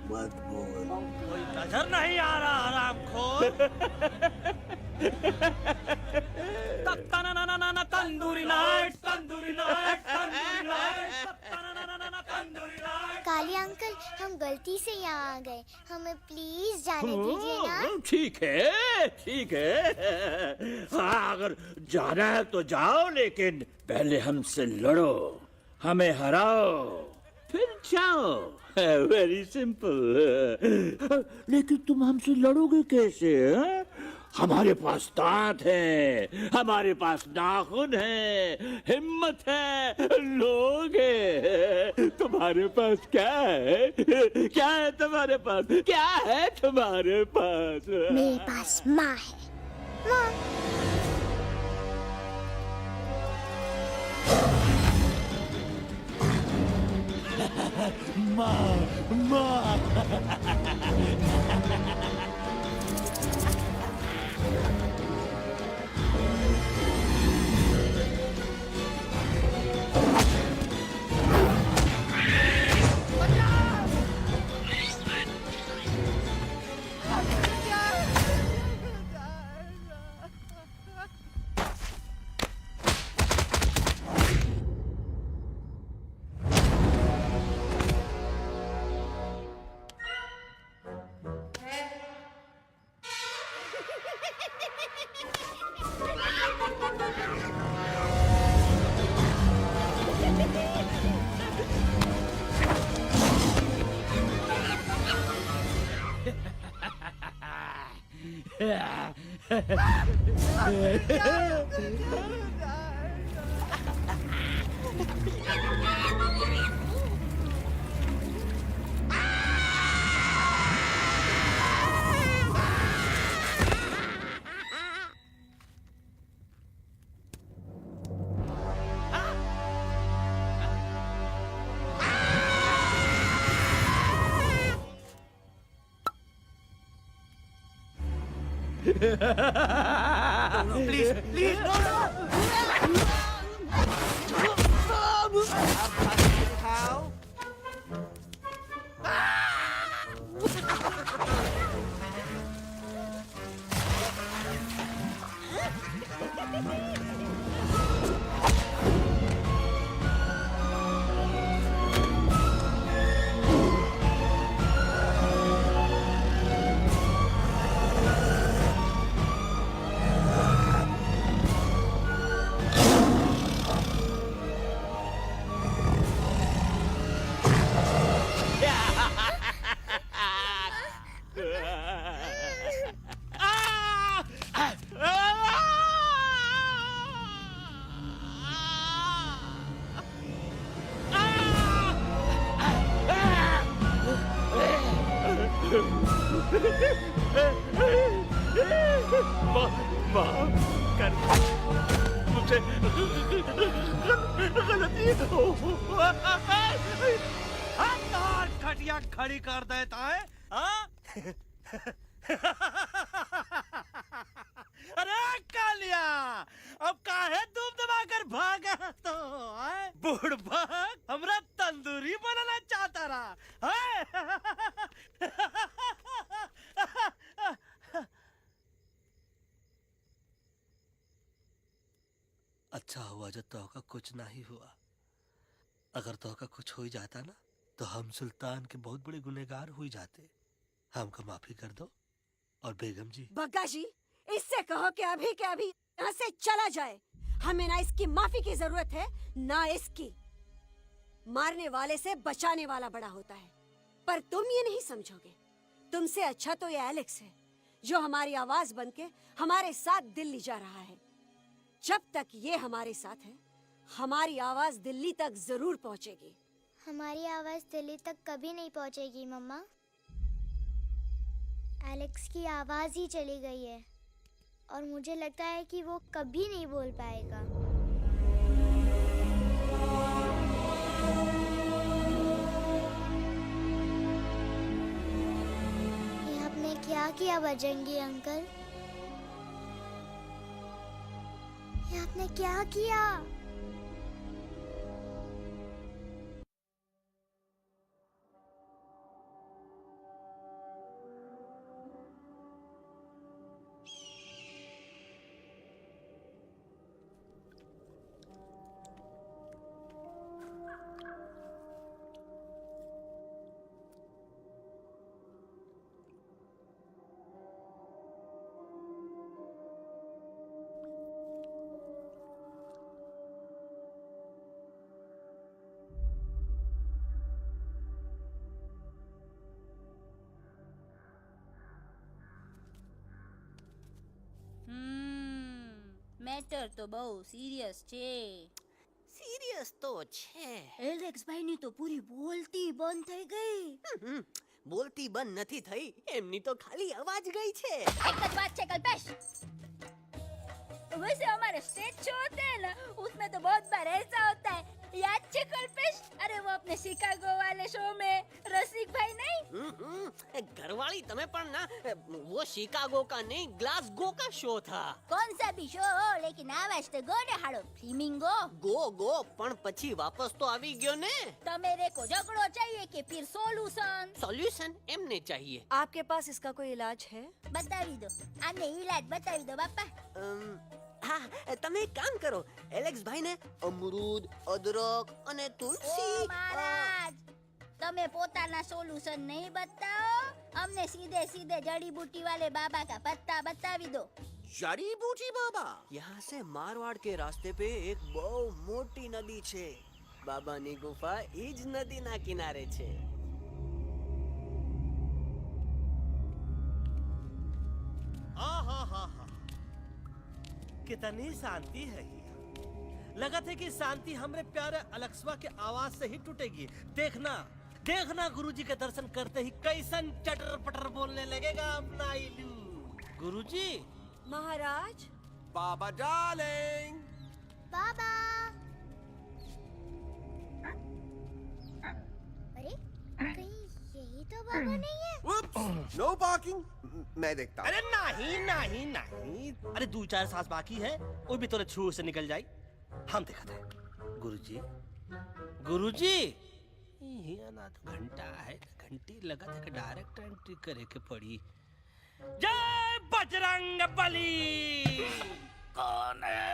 मत बोल। कोई नजर नहीं आ रहा हरामखोर। Tandoori night, tandoori night, tandoori night, Kaliya uncle, हम गलती से यहाँ आ गए, हमें प्लीज जाने दीजिए ना। ठीक है, ठीक है। हाँ, अगर जाना है तो जाओ, लेकिन पहले हमसे लड़ो, हमें हराओ, फिर जाओ। Very simple. लेकिन तुम हमसे लड़ोगे कैसे? हैं? हमारे पास दांत है, हमारे पास नाखून है, हिम्मत है, लोग है। तुम्हारे पास क्या है? क्या है तुम्हारे पास? क्या है तुम्हारे पास? मेरे पास माँ है। माँ। माँ, माँ। प्लीज प्लीज नो माफ कर मुझे, गलती हो। खटिया खड़ी कर देता है। निकाल लिया। अब काहे धूप दबाकर भागा तो बुढ़बा हमरा तंदूरी बनाना चाहता रहा अच्छा हुआ जो तोहका कुछ नहीं हुआ। अगर तोहका कुछ हो ही जाता ना तो हम सुल्तान के बहुत बड़े गुनहगार हो जाते। हमको माफी कर दो। और बेगम जी, बग्गा जी, इससे कहो कि अभी के अभी यहाँ से चला जाए। हमें ना इसकी माफी की जरूरत है ना इसकी। मारने वाले से बचाने वाला बड़ा होता है, पर तुम ये नहीं समझोगे। तुमसे अच्छा तो ये एलेक्स है जो हमारी आवाज बनके हमारे साथ दिल्ली जा रहा है। जब तक ये हमारे साथ है हमारी आवाज दिल्ली तक जरूर पहुंचेगी। हमारी आवाज दिल्ली तक कभी नहीं पहुंचेगी मम्मा। एलेक्स की आवाज ही चली गई है और मुझे लगता है कि वो कभी नहीं बोल पाएगा। ये आपने क्या किया बजरंगी अंकल? ये आपने क्या किया? મેટર તો બહુ સિરિયસ છે. સિરિયસ તો છે. એલેક્સ ભાઈની તો પૂરી બોલતી બંધ થઈ ગઈ. બોલતી બંધ નથી થઈ, એમની તો ખાલી અવાજ ગઈ છે. એક જ વાત છે કલ્પેશ, वैसे हमारे स्टेज शो होते हैं ना, उसमें तो बहुत बार ऐसा होता है, याद है कल्पेश? अरे वो अपने शिकागो वाले शो में रसिक भाई नहीं, घरवाली तुम्हें पण ना, वो शिकागो का नहीं ग्लासगो का शो था. कौन सा भी शो हो, लेकिन आवाज तो गो ने हाड़ो फ्लेमिंगो. गो पण પછી વાપસ તો આવી ગયો ને. तो मेरे को झगड़ो चाहिए कि फिर सोल्यूशन? सोल्यूशन एमने चाहिए. आपके पास इसका कोई इलाज है? बतावी दो, आने इलाज बतावी दो बापा. हाँ, તમે એક કામ કરો, એલેક્સ ભાઈ ને અમરૂદ, અદરક અને તુલસી. ओ महाराज, તમે પોતાના સોલ્યુશન नहीं बताओ, हमने सीधे सीधे जड़ी बूटी वाले बाबा का पत्ता बतावी दो. जड़ी बूटी बाबा? यहाँ से मारवाड़ के रास्ते पे एक बहु मोटी नदी छे. बाबानी गुफा ईज नदी ना किनारे छे. कितनी शांति है यहाँ। लगा था कि शांति हमरे प्यारे अलेक्सवा के आवाज से ही टूटेगी। देखना देखना गुरुजी के दर्शन करते ही कैसन चटर पटर बोलने लगेगा अपना इलू। गुरुजी। महाराज। बाबा डार्लिंग। बाबा। अरे कहीं यही तो बाबा नहीं है? नो पार्किंग, मैं देखता हूँ। अरे नहीं नहीं नहीं, अरे 2-4 सांस बाकी है, वो भी तोरे छू से निकल जाए। हम देखते हैं। गुरुजी गुरुजी, ये ना तो घंटा है, घंटी लगा था कि डायरेक्ट एंट्री करे के पड़ी। जय बजरंग बली। कौन है?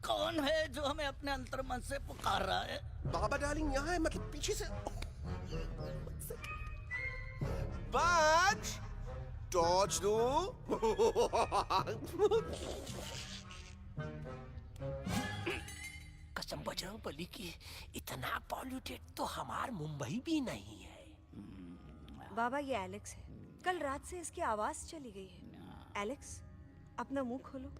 कौन है जो हमें अपने अंतर्मन से पुकार रहा है? बाबा डार्लिंग यहाँ है, मतलब पीछे से। बाज टॉर्च दो। कसम बजरंग बली की, इतना पॉल्यूटेड तो हमार मुंबई भी नहीं है। बाबा ये एलेक्स है, कल रात से इसकी आवाज चली गई है। एलेक्स अपना मुंह खोलो।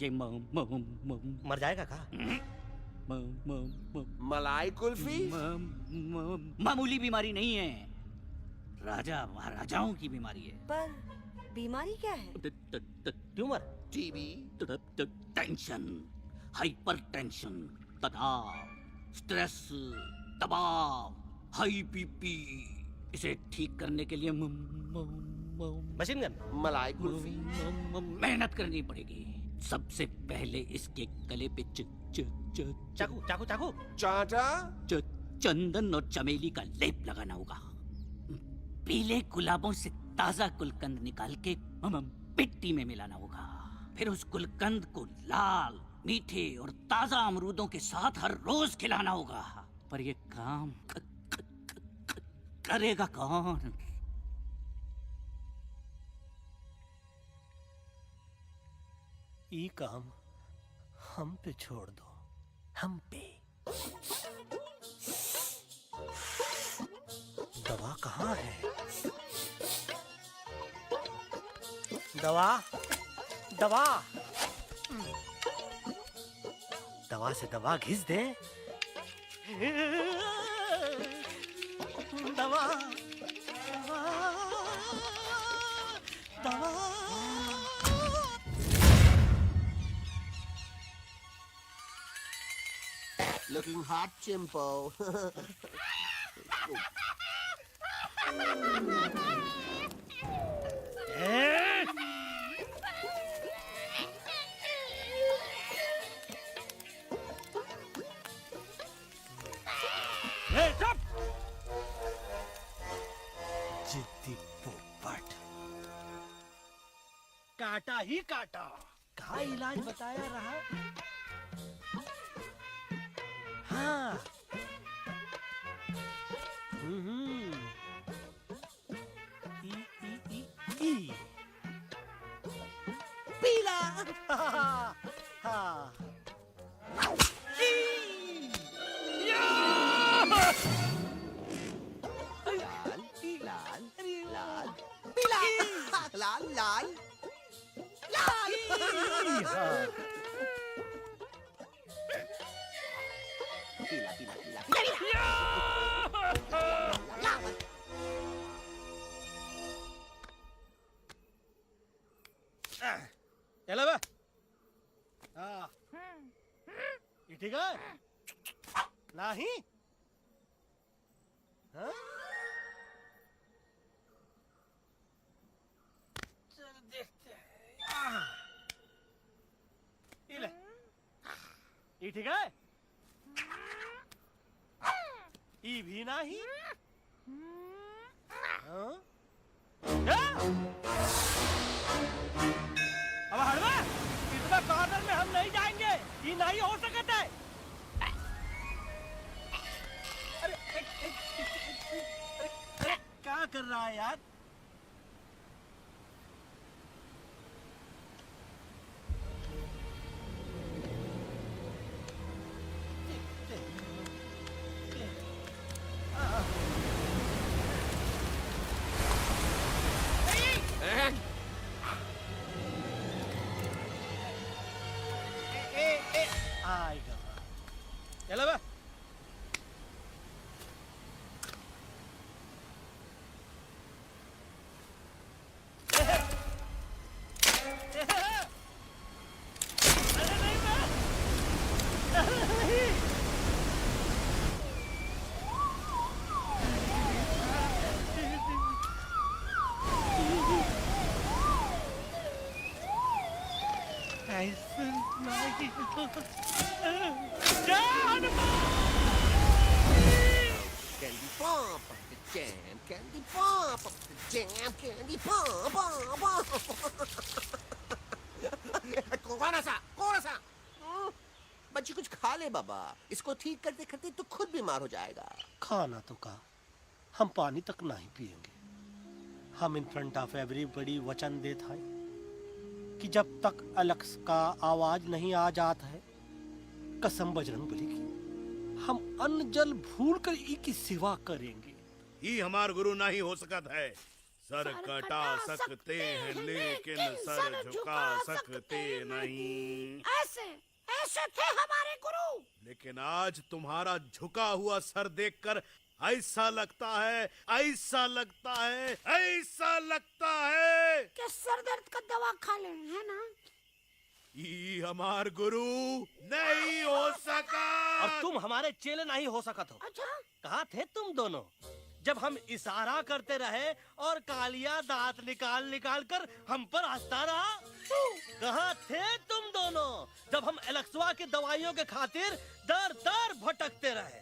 ये मर जाएगा का? मलाई कुल्फी? मामूली बीमारी नहीं है, राजा महाराजाओं की बीमारी है। पर बीमारी क्या है? Tumour, TB, tension, hyper tension, तनाव, स्ट्रेस, दबाव, हाई बीपी, इसे ठीक करने के लिए मशीन गन, मलाई कुल्फी, मेहनत करनी पड़ेगी। सबसे पहले इसके गले पे चाकू चाकू चाकू चाटा, चंदन और चमेली का लेप लगाना होगा। पीले गुलाबों से ताजा गुलकंद निकाल के मिट्टी में मिलाना होगा। फिर उस गुलकंद को लाल, मीठे और ताजा अमरूदों के साथ हर रोज खिलाना होगा। पर ये काम करेगा कौन? ये काम हम पे छोड़ दो, हम पे। दवा कहाँ है? दवा, दवा, दवा से दवा घिस दे। दवा, दवा, दवा। Looking hot, Chimpo. जिद्दी पोपट, काटा ही काटा। कहा इलाज बताया रहा? हाँ। ई पीला। हाँ, हाँ। लाल लाल लाल। पीला पीला पीला चलो बे। हाँ। ये ठीक है? नहीं? हाँ? चलो देखते हैं। ये ले। ये ठीक है? ये भी नहीं? हाँ? अब हड़वा, इतना कॉर्नर में हम नहीं जाएंगे। ये नहीं हो सकता है। अरे क्या कर रहा है यार? आएगा। चलो बे। Candy pop up the jam, candy pop up the jam, candy pop up. कौन सा? बच्ची कुछ खा ले बाबा। इसको ठीक करते करते तो खुद बीमार हो जाएगा। खाना तो का, हम पानी तक नहीं पिएंगे। हम इन फ्रंट ऑफ एवरीबॉडी वचन देता है कि जब तक अलक्स का आवाज नहीं आ जाता है, कसम बजरंगबली की, हम अन्न जल भूल कर ई की सेवा करेंगे। ये हमार गुरु नहीं हो सकता है। सर कटा सकते हैं लेकिन सर झुका सकते नहीं। ऐसे ऐसे थे हमारे गुरु। लेकिन आज तुम्हारा झुका हुआ सर देखकर ऐसा लगता है, ऐसा लगता है, ऐसा लगता है कि सर दर्द का दवा खा ले, है ना? ये हमार गुरु नहीं हो सका। और तुम हमारे चेले नहीं हो सका तो। अच्छा? कहाँ थे तुम दोनों? जब हम इशारा करते रहे और कालिया दांत निकाल निकाल कर हम पर हंसता रहा? कहाँ थे तुम दोनों जब हम एलेक्सवा की दवाइयों के खातिर दर दर भटकते रहे?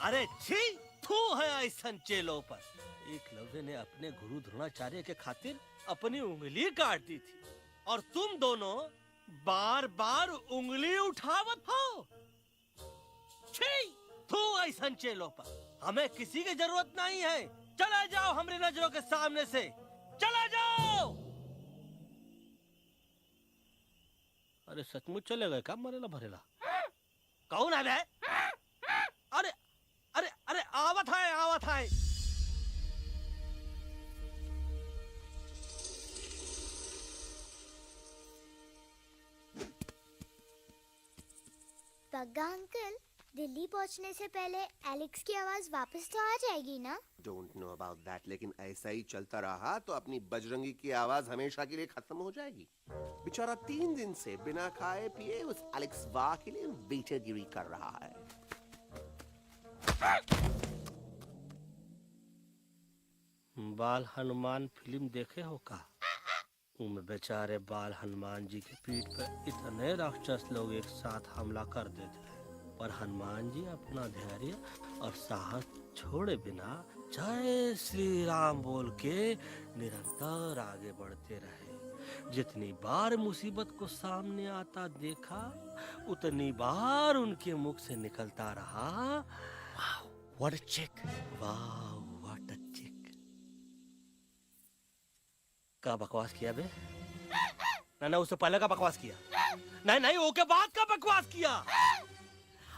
अरे छी, थू है ऐसन चेलों पर। एकलव्य ने अपने गुरु द्रोणाचार्य के खातिर अपनी उंगली काट दी थी और तुम दोनों बार बार उंगली उठावत हो। छी, थू ऐसन चेलों पर। हमें किसी की जरूरत नहीं है। चले जाओ हमारी नजरों के सामने से, चले जाओ। अरे सचमुच चले गए क्या? मरेला भरेला कौन है बे? अरे अरे अरे आवत है, आवत है। पग्गा अंकल, दिल्ली पहुंचने से पहले एलेक्स की आवाज वापस तो आ जाएगी ना? डोंट नो अबाउट दैट, लेकिन ऐसा ही चलता रहा तो अपनी बजरंगी की आवाज हमेशा के लिए खत्म हो जाएगी। बेचारा 3 दिन से बिना खाए पिए उस एलेक्स वाह के लिए बेटेगिरी कर रहा है। बाल हनुमान फिल्म देखे हो का? उनमें बेचारे बाल हनुमान जी की पीठ पर इतने राक्षस लोग एक साथ हमला कर देते हैं, पर हनुमान जी अपना धैर्य और साहस छोड़े बिना जय श्री राम बोल के निरंतर आगे बढ़ते रहे। जितनी बार मुसीबत को सामने आता देखा, उतनी बार उनके मुख से निकलता रहा, वाह व्हाट अ चिक, वाह व्हाट अ चिक। का बकवास किया बे? ना उससे पहले का बकवास किया? नहीं नहीं, वो के बाद का बकवास किया।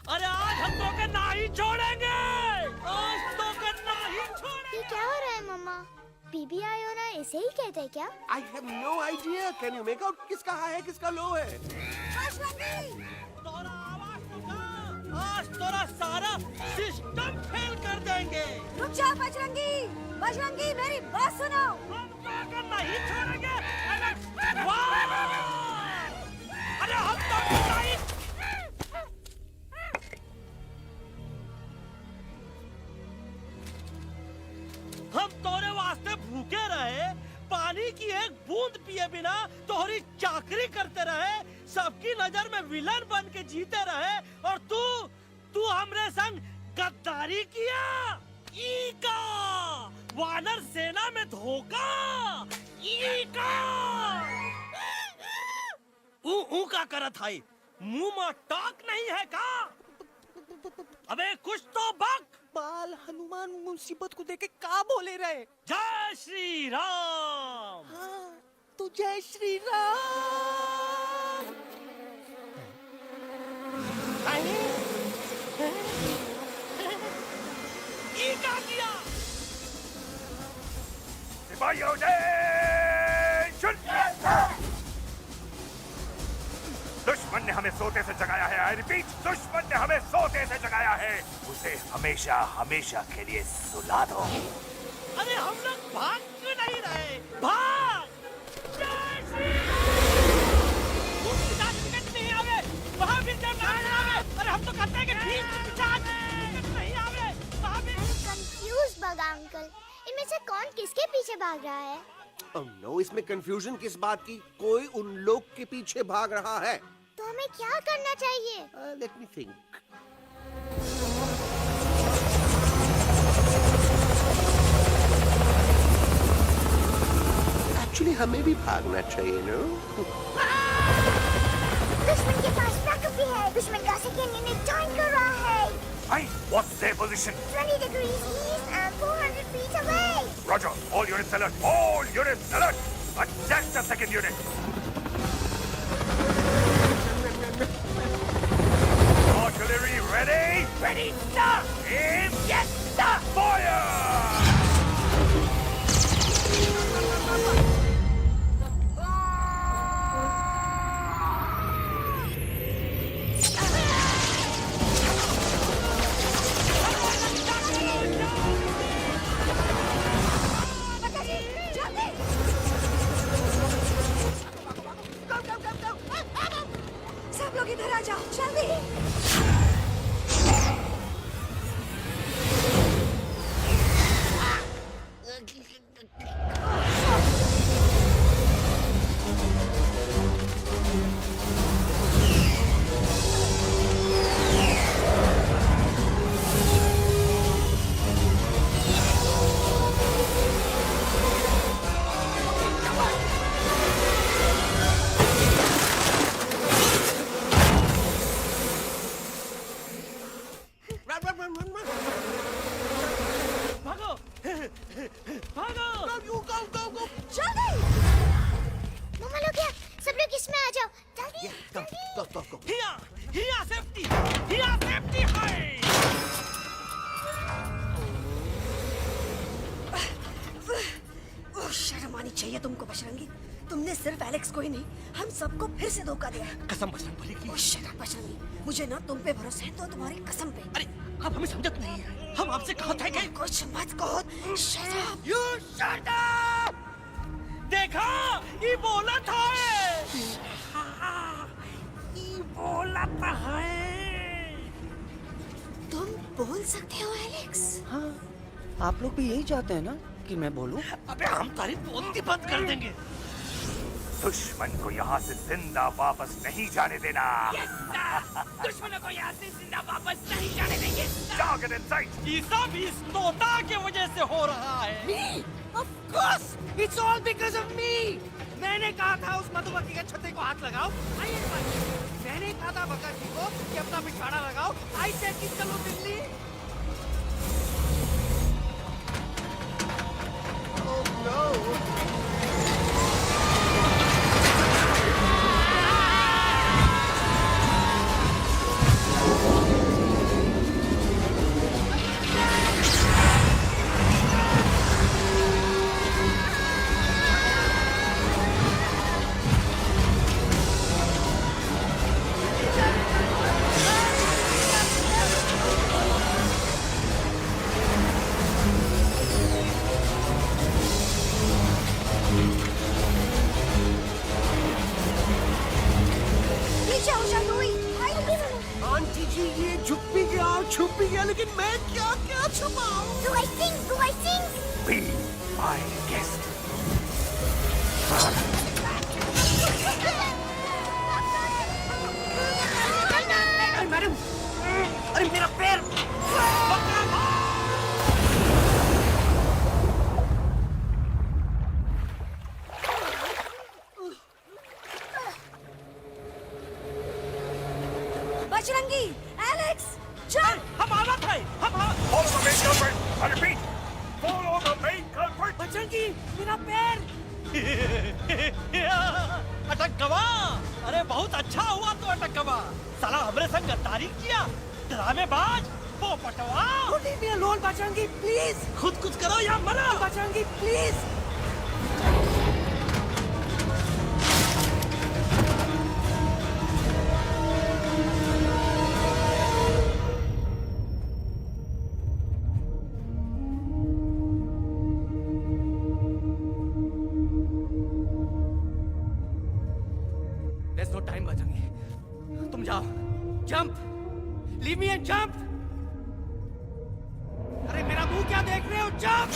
अरे आज हम तो के नहीं छोड़ेंगे, आज तो के नहीं छोड़ेंगे। ये क्या हो रहा है मम्मा? बीबी आयोना ऐसे ही कहते हैं क्या? I have no idea. Can you make out किसका हाई है किसका लो है? तोरा आवाज तो आज तोरा सारा सिस्टम फेल कर देंगे। रुक जा बजरंगी, बजरंगी मेरी बात सुनो। नहीं छोड़ेंगे। अरे हम तो नहीं। हम तोरे वास्ते भूखे रहे, पानी की एक बूंद पिए बिना तोहरी चाकरी करते रहे, सबकी नजर में विलन बन के जीते रहे, और तू हमरे संग गद्दारी किया। ईका वानर सेना में धोखा, ईका ऊ का करत है? मुंह में टाक नहीं है का? अबे कुछ तो बक। बाल हनुमान मुसीबत को देखे का बोले रहे? जय श्री राम। हाँ, तो जय श्री राम। ये क्या किया? सिपाहियों दुश्मन ने हमें सोते से जगाया है। आई रिपीट, दुश्मन ने हमें सोते से जगाया है। उसे हमेशा हमेशा के लिए सुला दो। अरे हम लोग भाग क्यों नहीं रहे? भाग! जय श्री राम। नहीं आवे, वहाँ भी जब नहीं आवे। अरे हम तो कहते हैं कि ठीक नहीं आवे, वहाँ भी। कंफ्यूज बगा अंकल, इनमें से कौन किसके पीछे भाग रहा है? Oh no, इसमें कंफ्यूजन किस बात की? कोई उन लोग के पीछे भाग रहा है। तो हमें क्या करना चाहिए? Let me think. Actually, हमें भी भागना चाहिए, no? दुश्मन के पास बैकअप भी है। दुश्मन का सेकेंड यूनिट जॉइन कर रहा है। Hey, what's their position? 20 degrees east and 400 feet away. Roger, all units alert. All units alert. Attack the second unit. Artillery ready? Ready, sir. Aim. Yes, sir. Fire! तो को हिया सेफ्टी है। शर्म आनी चाहिए तुमको बजरंगी। तुमने सिर्फ एलेक्स को ही नहीं, हम सबको फिर से धोखा दिया है। कसम बजरंग बली की। शट अप बजरंगी, मुझे ना तुम पे भरोसा है तो तुम्हारी कसम पे। अरे आप हमें समझत नहीं है, हम आपसे कहा था कि कुछ मत कहो। Shut up. You shut up. देखा, ये बोला था, ये बोला था है। तुम बोल सकते हो एलेक्स? हाँ, आप लोग भी यही चाहते हैं ना कि मैं बोलूं? अबे हम तारीफ बोलती बंद कर देंगे। दुश्मन को यहाँ से जिंदा वापस नहीं जाने देना। दुश्मनों को यहाँ से जिंदा वापस नहीं जाने देंगे। Target in sight. ये सब इस तोता के वजह से हो रहा है। Me? Of course! It's all because of me! मैंने कहा था उस मधुमक्खी के छत्ते को हाथ लगाओ। मैंने कहा था भगत जी को कि अपना पिछवाड़ा लगाओ। आई सेड कि चलो दिल्ली। Oh no! आंटी जी, ये झुक भी गया और छुप भी गया, लेकिन मैं क्या क्या छुपाऊं? Do I sing? Do I sing? Be my guest. Madam, अरे मेरा पैर। बजरंगी, एलेक्स, चल। हम आना था, Follow the main culprit. I repeat, follow the main culprit. Bajrangi, मेरा पैर। अटक गवा। अरे बहुत अच्छा हुआ तो अटक गवा। साला हमरे संग गद्दारी किया, ड्रामेबाज, पोपटवा। Leave me alone, Bajrangi, please! खुद कुछ करो या मरो। Bajrangi, please! There's no time, Bajrangi. तुम जाओ, jump, leave me and jump। अरे मेरा मुंह क्या देख रहे हो? jump।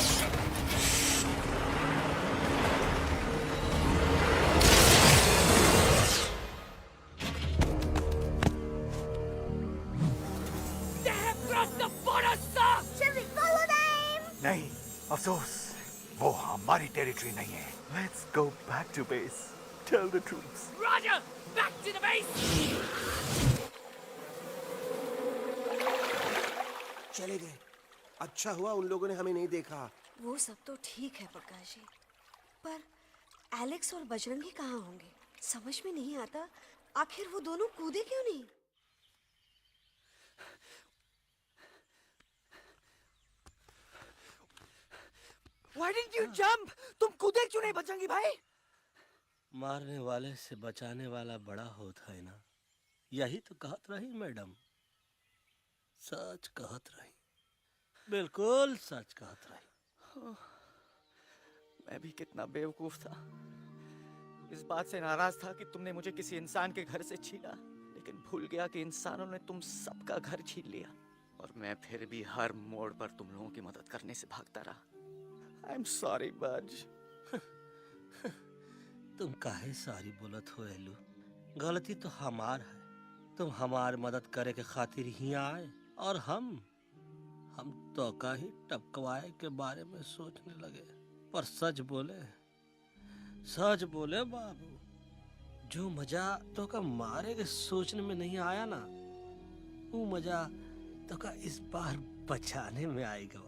They have crossed the border, sir। Shall we follow them? नहीं, अफसोस, वो हमारी टेरिटरी नहीं है। Let's go back to base. Tell the troops. Roger, back to the base। चले गए। अच्छा हुआ उन लोगों ने हमें नहीं देखा। वो सब तो ठीक है प्रकाश जी, पर एलेक्स और बजरंगी कहाँ होंगे? समझ में नहीं आता, आखिर वो दोनों कूदे क्यों नहीं? Why didn't you jump? तुम कूदे क्यों नहीं बजरंगी भाई? मारने वाले से बचाने वाला बड़ा होता है ना, यही तो कहत रही मैडम। सच कहत रही, बिल्कुल सच कहत रही। मैं भी कितना बेवकूफ था। इस बात से नाराज था कि तुमने मुझे किसी इंसान के घर से छीना, लेकिन भूल गया कि इंसानों ने तुम सबका घर छीन लिया, और मैं फिर भी हर मोड़ पर तुम लोगों की मदद करने से भागता रहा। आई एम सॉरी बज। तुम काहे सारी बोलत हो एलू? गलती तो हमार है। तुम हमार मदद करे के खातिर ही आए, और हम तो का ही टपकवाए के बारे में सोचने लगे। पर सच बोले बाबू, जो मजा तो का मारे के सोचने में नहीं आया ना, वो मजा तो का इस बार बचाने में आएगा।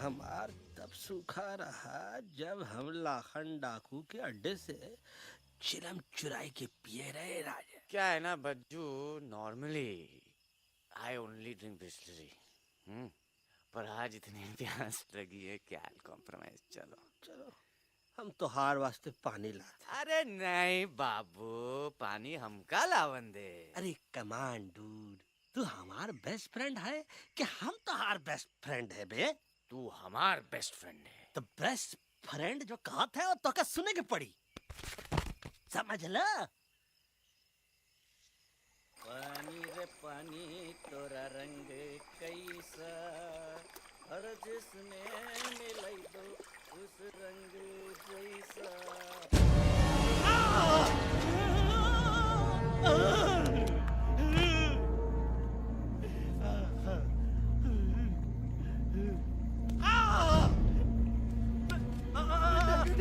हमार तब सूखा रहा जब हम लाखन डाकू के अड्डे से चिलम चुराई के पिए रहे राजा। क्या है ना Bajju, normally I only drink Bisleri, पर आज इतनी प्यास लगी है क्या कॉम्प्रोमाइज। चलो चलो हम तो हार वास्ते पानी लाते। अरे नहीं बाबू, पानी हमका लावन दे। अरे कमान डूड, तू हमार बेस्ट फ्रेंड है कि हम तो हार बेस्ट फ्रेंड है बे? तू हमार बेस्ट फ्रेंड है। तो बेस्ट फ्रेंड जो कहा था वो तो क्या सुने के पड़ी, समझ ला। पानी रे पानी तोरा रंग कैसा, हर जिसमें मिलाई दो उस रंग जैसा।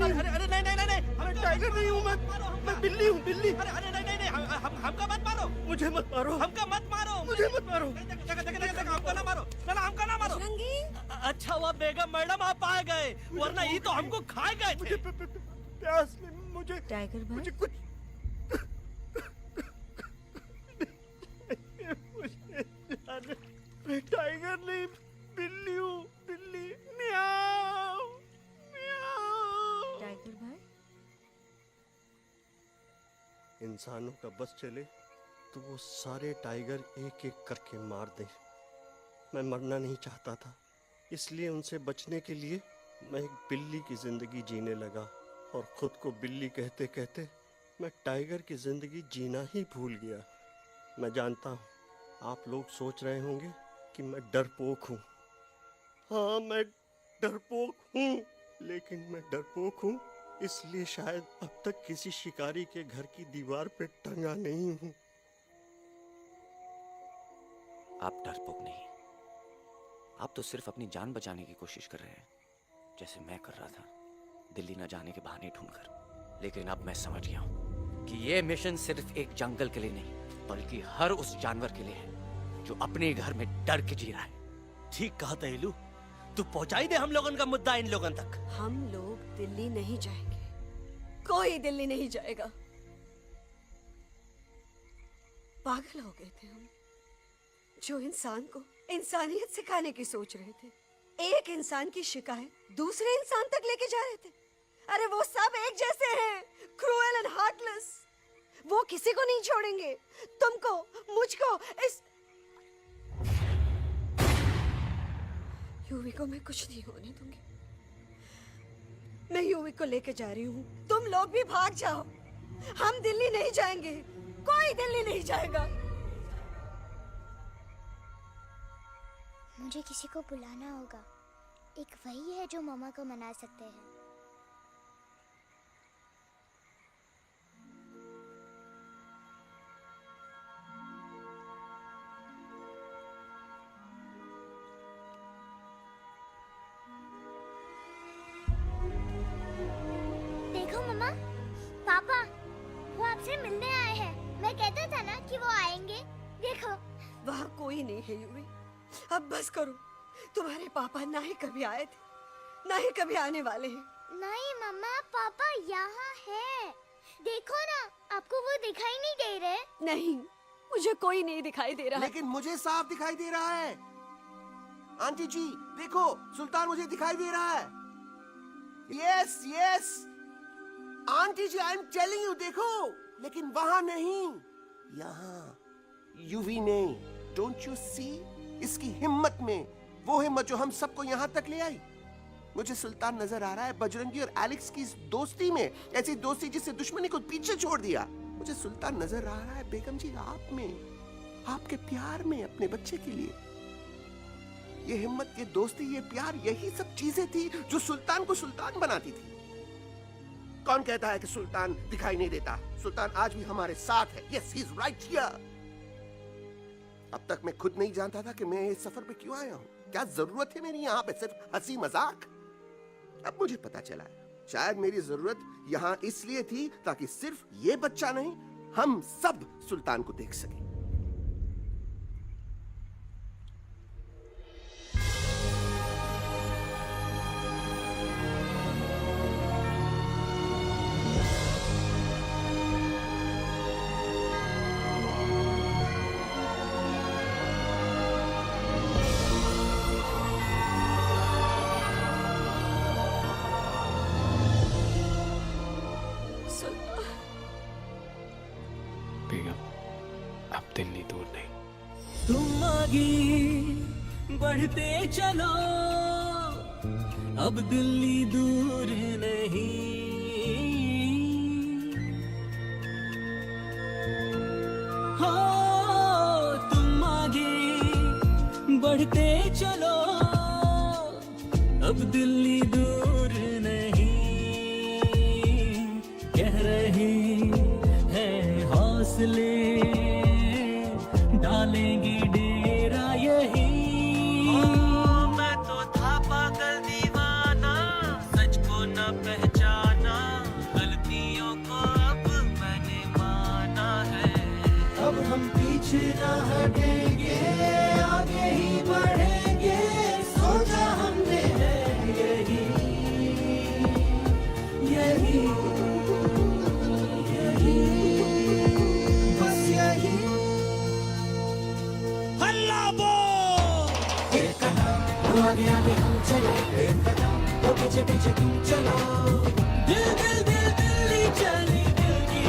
अरे नहीं नहीं नहीं, मैं टाइगर नहीं हूँ, मैं बिल्ली हूँ, बिल्ली। अरे नहीं नहीं नहीं, हमका मत मारो, मुझे मत मारो, हमका मत मारो, मुझे मत मारो, हमका ना मारो, ना हमका ना मारो। अच्छा हुआ बेगम मैडम आप आ गए, वरना ये तो हमको खाए गए थे। प्यास ने मुझे, टाइगर भाई, मुझे कुछ मैं टाइगर नहीं, बिल्ली हूँ, बिल्ली। म्याऊ म्याऊ। टाइगर भाई, इंसानों का बस चले तो वो सारे टाइगर एक एक करके मार दें। मैं मरना नहीं चाहता था, इसलिए उनसे बचने के लिए मैं एक बिल्ली की जिंदगी जीने लगा, और खुद को बिल्ली कहते कहते मैं टाइगर की जिंदगी जीना ही भूल गया। मैं जानता हूँ आप लोग सोच रहे होंगे कि मैं डरपोक हूँ। हाँ मैं डरपोक हूँ, लेकिन मैं डरपोक हूँ इसलिए शायद अब तक किसी शिकारी के घर की दीवार पे टंगा नहीं हूँ। आप डरपोक नहीं, आप तो सिर्फ अपनी जान बचाने की कोशिश कर रहे हैं, जैसे मैं कर रहा था दिल्ली न जाने के बहाने ढूंढकर। लेकिन अब मैं समझ गया हूँ कि ये मिशन सिर्फ एक जंगल के लिए नहीं, बल्कि हर उस जानवर के लिए है जो अपने घर में डर के जी रहा है। ठीक कहा तैलू, तू पहुंचाई दे हम लोगन का मुद्दा इन लोगन तक। हम लोग दिल्ली नहीं जाएंगे, कोई दिल्ली नहीं जाएगा। पागल हो गए थे हम, जो इंसान को इंसानियत सिखाने की सोच रहे थे। एक इंसान की शिकायत दूसरे इंसान तक लेके जा रहे थे। अरे वो सब एक जैसे हैं, क्रूएल एंड हार्टलेस। वो किसी को नहीं छोड़ेंगे, तुमको, मुझको, इस यूवी को मैं कुछ नहीं होने दूंगी। मैं यूवी को लेके जा रही हूँ, तुम लोग भी भाग जाओ। हम दिल्ली नहीं जाएंगे, कोई दिल्ली नहीं जाएगा। मुझे किसी को बुलाना होगा, एक वही है जो मामा को मना सकते हैं। देखो मामा, पापा वो आपसे मिलने आए हैं। मैं कहता था ना कि वो आएंगे। देखो वहाँ कोई नहीं है यूवी, अब बस करो। तुम्हारे पापा ना ही कभी आए थे, ना ही कभी आने वाले हैं। नहीं मम्मा, पापा यहाँ है। देखो ना, आपको वो दिखाई नहीं दे रहे? नहीं, मुझे कोई नहीं दिखाई दे रहा। लेकिन मुझे साफ दिखाई दे रहा है। आंटी जी देखो, सुल्तान मुझे दिखाई दे रहा है। Yes yes aunty ji, I am telling you, देखो। लेकिन वहां नहीं, यहाँ यूवी ने। डोंट यू सी इसकी हिम्मत में, वो हिम्मत जो हम सबको यहाँ तक ले आई। मुझे सुल्तान नजर आ रहा है बजरंगी और एलेक्स की इस दोस्ती में, ऐसी दोस्ती जिससे दुश्मनी को पीछे छोड़ दिया। मुझे सुल्तान नजर आ रहा है बेगम जी आप में, आपके प्यार में अपने बच्चे के लिए। ये हिम्मत, ये दोस्ती, ये प्यार, यही सब चीजें थी जो सुल्तान को सुल्तान बनाती थी। कौन कहता है कि सुल्तान दिखाई नहीं देता? सुल्तान आज भी हमारे साथ है। Yes, he is right here. अब तक मैं खुद नहीं जानता था कि मैं इस सफर पे क्यों आया हूँ। क्या जरूरत है मेरी यहाँ पे सिर्फ हंसी मजाक? अब मुझे पता चला है, शायद मेरी जरूरत यहाँ इसलिए थी ताकि सिर्फ ये बच्चा नहीं, हम सब सुल्तान को देख सके। बेगम, अब दिल्ली दूर नहीं। तुम आगे बढ़ते चलो, अब दिल्ली दूर नहीं। हो तुम आगे बढ़ते चलो, अब दिल्ली दूर नहीं। कह रहे हैं हौसले, डालेंगे डेरा यही। मैं तो था पागल दीवाना, सच को न पहचाना, गलतियों को अब मैंने माना है। अब हम पीछे न हटेंगे, आगे ही बढ़ेंगे, सोचा हमने है यही यही यही, बस यही। हल्ला बोल, एक कदम तो आगे आगे हम चले, एक कदम तो पीछे पीछे तुम चलो। दिल दिल दिल दिल्ली चली, दिल की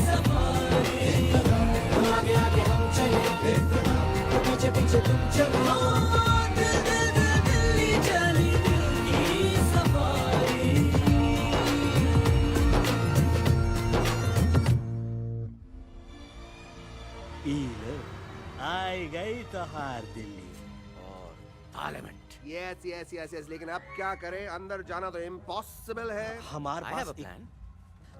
सफारी। एक कदम तो आगे आगे हम चले, एक कदम तो पीछे पीछे तुम चलो। दिल दिल दिल दिल्ली चली, दिल की सफारी। आई गई तो हार Delhi. Parliament. Yes yes yes yes, लेकिन अब क्या करें, अंदर जाना तो इम्पॉसिबल है। हमारे पास प्लान।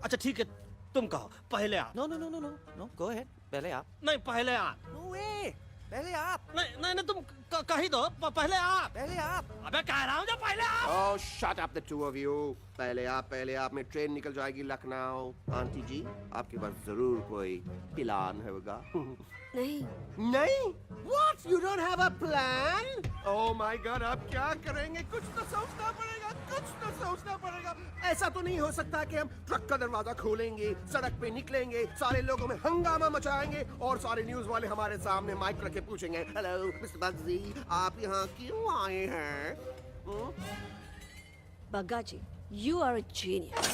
अच्छा ठीक है, तुम कहो पहले आप। No no no no no no, go ahead, पहले आप। नहीं पहले आप। नो वे, पहले आप। नहीं नहीं नहीं, तुम कह ही दो, पहले आप। पहले आप। अबे कह रहा हूँ जो पहले आप। Oh, shut up the two of you. पहले आप में ट्रेन निकल जाएगी लखनऊ। आंटी जी, आपके पास जरूर कोई प्लान होगा। नहीं नहीं? What? You don't have a plan? Oh my God, आप क्या करेंगे? कुछ तो सोचना पड़ेगा, कुछ तो सोचना पड़ेगा। ऐसा तो नहीं हो सकता कि हम ट्रक का दरवाजा खोलेंगे, सड़क पे निकलेंगे, सारे लोगों में हंगामा मचाएंगे और सारे न्यूज वाले हमारे सामने माइक रख के पूछेंगे, हेलो मिस्टर बग्जी, आप यहाँ क्यों आए हैं? बग्गा जी, you are a genius.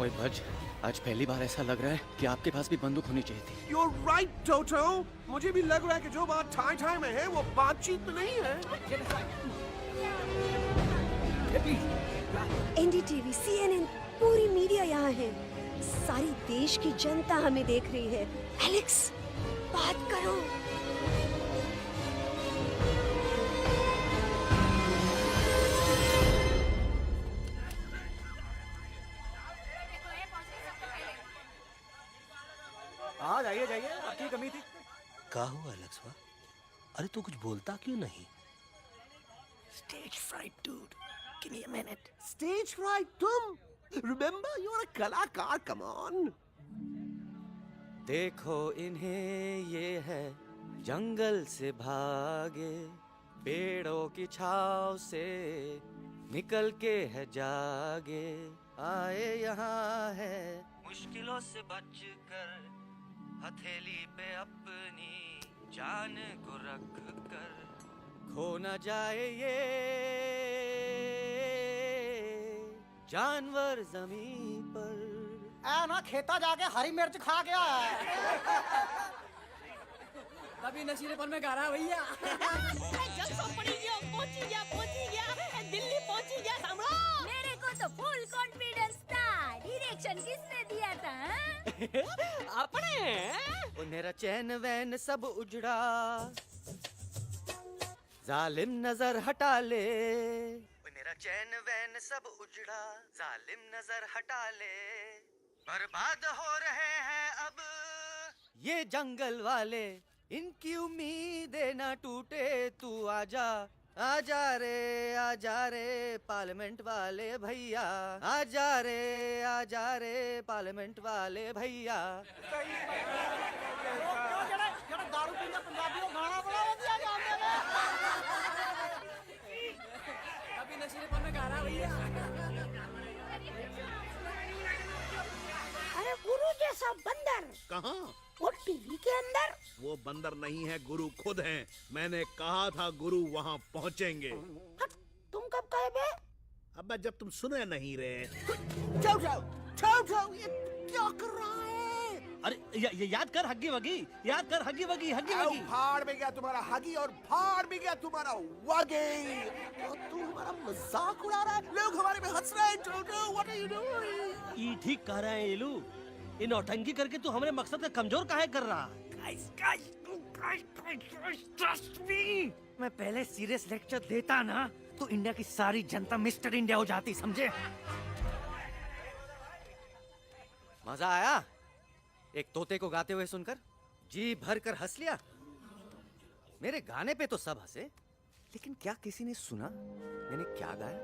ओए बज, आज पहली बार ऐसा लग रहा है कि आपके पास भी बंदूक होनी चाहिए थी। You're right, Toto. मुझे भी लग रहा है कि जो बात ठाई ठाई में है वो बातचीत में नहीं है। NDTV, CNN, पूरी मीडिया यहाँ है। सारी देश की जनता हमें देख रही है। एलेक्स, बात करो। हाँ जाइए जाइए, आपकी कमी थी। क्या हुआ लक्ष्मा? अरे तू कुछ बोलता क्यों नहीं? Stage fright, dude. Give me a minute. Stage fright, तुम? Remember, you're a कलाकार. Come on. देखो इन्हें, ये है जंगल से भागे, पेड़ों की छाव से निकल के है जागे, आए यहाँ है मुश्किलों से बचकर, हथेली पे अपनी जान को रख कर, खो न जाए ये जानवर जमीन पर। ना खेता जाके हरी मिर्च खा गया है। कभी नशीलेपन में गा रहा है भैया। दिल्ली पहुंची गया सम्राट। मेरे को तो फुल कॉन्फिडेंस था। डायरेक्शन किसने दिया था? अपने। मेरा चैन वैन सब उजड़ा, जालिम नजर हटा ले, मेरा चैन वैन सब उजड़ा, जालिम नजर हटा ले, बर्बाद हो रहे हैं अब ये जंगल वाले, इनकी उम्मीदें ना टूटे, तू आजा आजा रे पार्लियामेंट वाले भैया, आजा रे पार्लियामेंट वाले भैया। दारू पीने पंजाबी को गाना बड़ा दिया जाता है। अभी नशीलेपन में गाना भैया। अरे गुरु जैसा बंदर कहाँ? वो टीवी के अंदर। वो बंदर नहीं है, गुरु खुद हैं। मैंने कहा था गुरु वहाँ पहुँचेंगे। तुम कब कहे बे? अब जब तुम सुने नहीं रहे। ये क्या कर रहा है? अरे याद कर हग्गी वगी, याद कर हग्गी वगी, हग्गी वगी। भाड़ में गया तुम्हारा हगी और भाड़ में गया तुम्हारा वगी। तू हमारा मजाक उड़ा रहा है, लोग हमारे में हंस रहे हैं। What are you doing? ये ठीक कह रहे हैं इलू, ये नौटंकी करके तू हमारे मकसद का कमजोर काहे कर रहा? मैं पहले सीरियस लेक्चर देता ना तो इंडिया की सारी जनता मिस्टर इंडिया हो जाती, समझे? मजा आया एक तोते को गाते हुए सुनकर? जी भर कर हंस लिया। मेरे गाने पे तो सब हंसे, लेकिन क्या किसी ने सुना मैंने क्या गाया?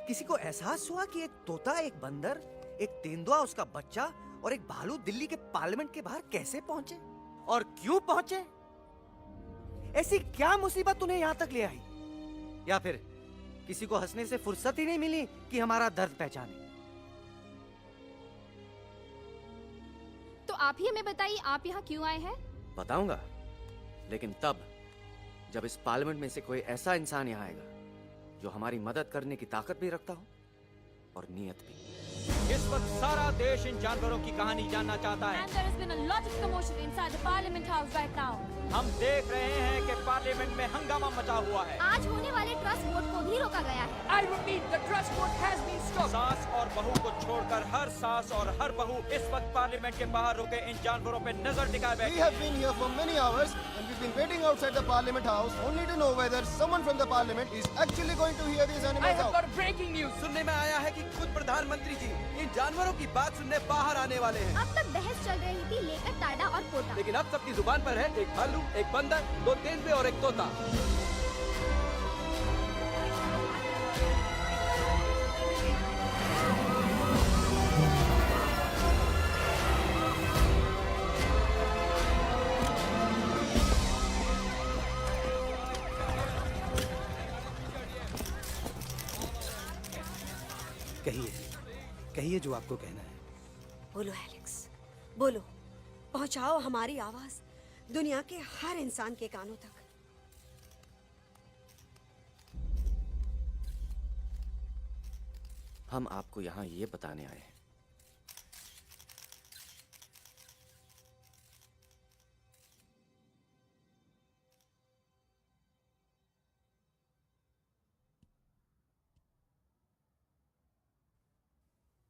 किसी को एहसास हुआ कि एक तोता, एक बंदर, एक तेंदुआ, उसका बच्चा और एक भालू दिल्ली के पार्लियामेंट के बाहर कैसे पहुंचे और क्यों पहुंचे? ऐसी क्या मुसीबत उन्हें यहां तक ले आई? या फिर किसी को हंसने से फुर्सत ही नहीं मिली कि हमारा दर्द पहचाने? तो आप ही हमें बताइए, आप यहाँ क्यों आए हैं? बताऊंगा, लेकिन तब जब इस पार्लियामेंट में से कोई ऐसा इंसान यहाँ आएगा जो हमारी मदद करने की ताकत भी रखता हो और नीयत भी। इस वक्त सारा देश इन जानवरों की कहानी जानना चाहता है। And there has been a lot of commotion inside the Parliament House right now. हम देख रहे हैं कि पार्लियामेंट में हंगामा मचा हुआ है। आज होने वाले ट्रस्ट वोट को भी रोका गया है। I repeat, the trust vote has been stopped. सास और बहू को छोड़कर हर सास और हर बहू इस वक्त पार्लियामेंट के बाहर रुके इन जानवरों पे नजर टिकाए बैठे। We have been here for many hours and we've been waiting outside the Parliament House only to know whether someone from the Parliament is actually going to hear these animals out. I have got breaking news. सुनने में आया है कि खुद प्रधानमंत्री जी इन जानवरों की बात सुनने बाहर आने वाले हैं। अब तक बहस चल रही थी लेकर टाडा और पोता, लेकिन अब सबकी जुबान पर है एक भालू, एक बंदर, दो तेंदुए और एक तोता। कहिए जो आपको कहना है। बोलो एलेक्स, बोलो, पहुंचाओ हमारी आवाज दुनिया के हर इंसान के कानों तक। हम आपको यहाँ ये बताने आए हैं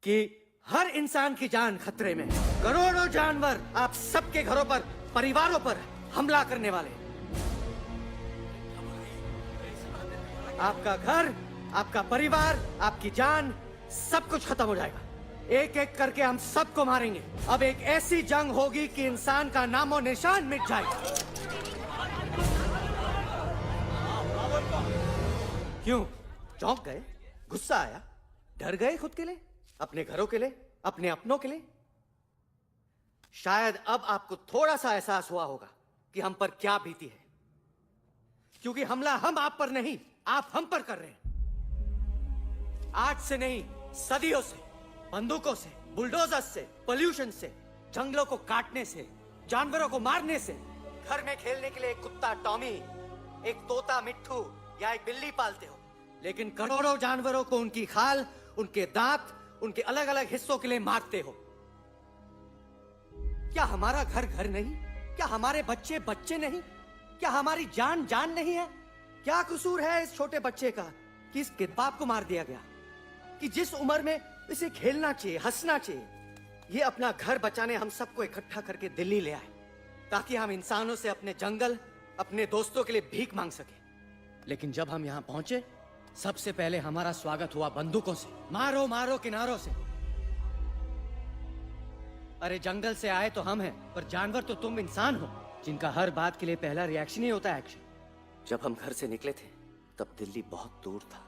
कि हर इंसान की जान खतरे में है। करोड़ों जानवर आप सबके घरों पर, परिवारों पर हमला करने वाले। आपका घर, आपका परिवार, आपकी जान, सब कुछ खत्म हो जाएगा। एक एक करके हम सबको मारेंगे। अब एक ऐसी जंग होगी कि इंसान का नामो निशान मिट जाएगा। क्यों चौंक गए? गुस्सा आया? डर गए खुद के लिए, अपने घरों के लिए, अपने अपनों के लिए? शायद अब आपको थोड़ा सा एहसास हुआ होगा कि हम पर क्या बीती है, क्योंकि हमला हम आप पर नहीं, आप हम पर कर रहे हैं। आज से नहीं, सदियों से, बंदूकों से, बुलडोजर से, पोल्यूशन से, जंगलों को काटने से, जानवरों को मारने से। घर में खेलने के लिए एक कुत्ता टॉमी, एक तोता मिट्ठू या एक बिल्ली पालते हो, लेकिन करोड़ों जानवरों को उनकी खाल, उनके दांत, उनके अलग अलग हिस्सों के लिए मारते हो। क्या हमारा घर घर नहीं? क्या हमारे बच्चे बच्चे नहीं? क्या हमारी जान जान नहीं है? क्या कसूर है इस छोटे बच्चे का कि इसके बाप को मार दिया गया, कि जिस उम्र में इसे खेलना चाहिए, हंसना चाहिए? ये अपना घर बचाने हम सबको इकट्ठा करके दिल्ली ले आए ताकि हम इंसानों से अपने जंगल, अपने दोस्तों के लिए भीख मांग सके। लेकिन जब हम यहाँ पहुंचे, सबसे पहले हमारा स्वागत हुआ बंदूकों से। मारो मारो किनारों से। अरे जंगल से आए तो हम हैं, पर जानवर तो तुम इंसान हो, जिनका हर बात के लिए पहला रिएक्शन ही होता है एक्शन। जब हम घर से निकले थे तब दिल्ली बहुत दूर था,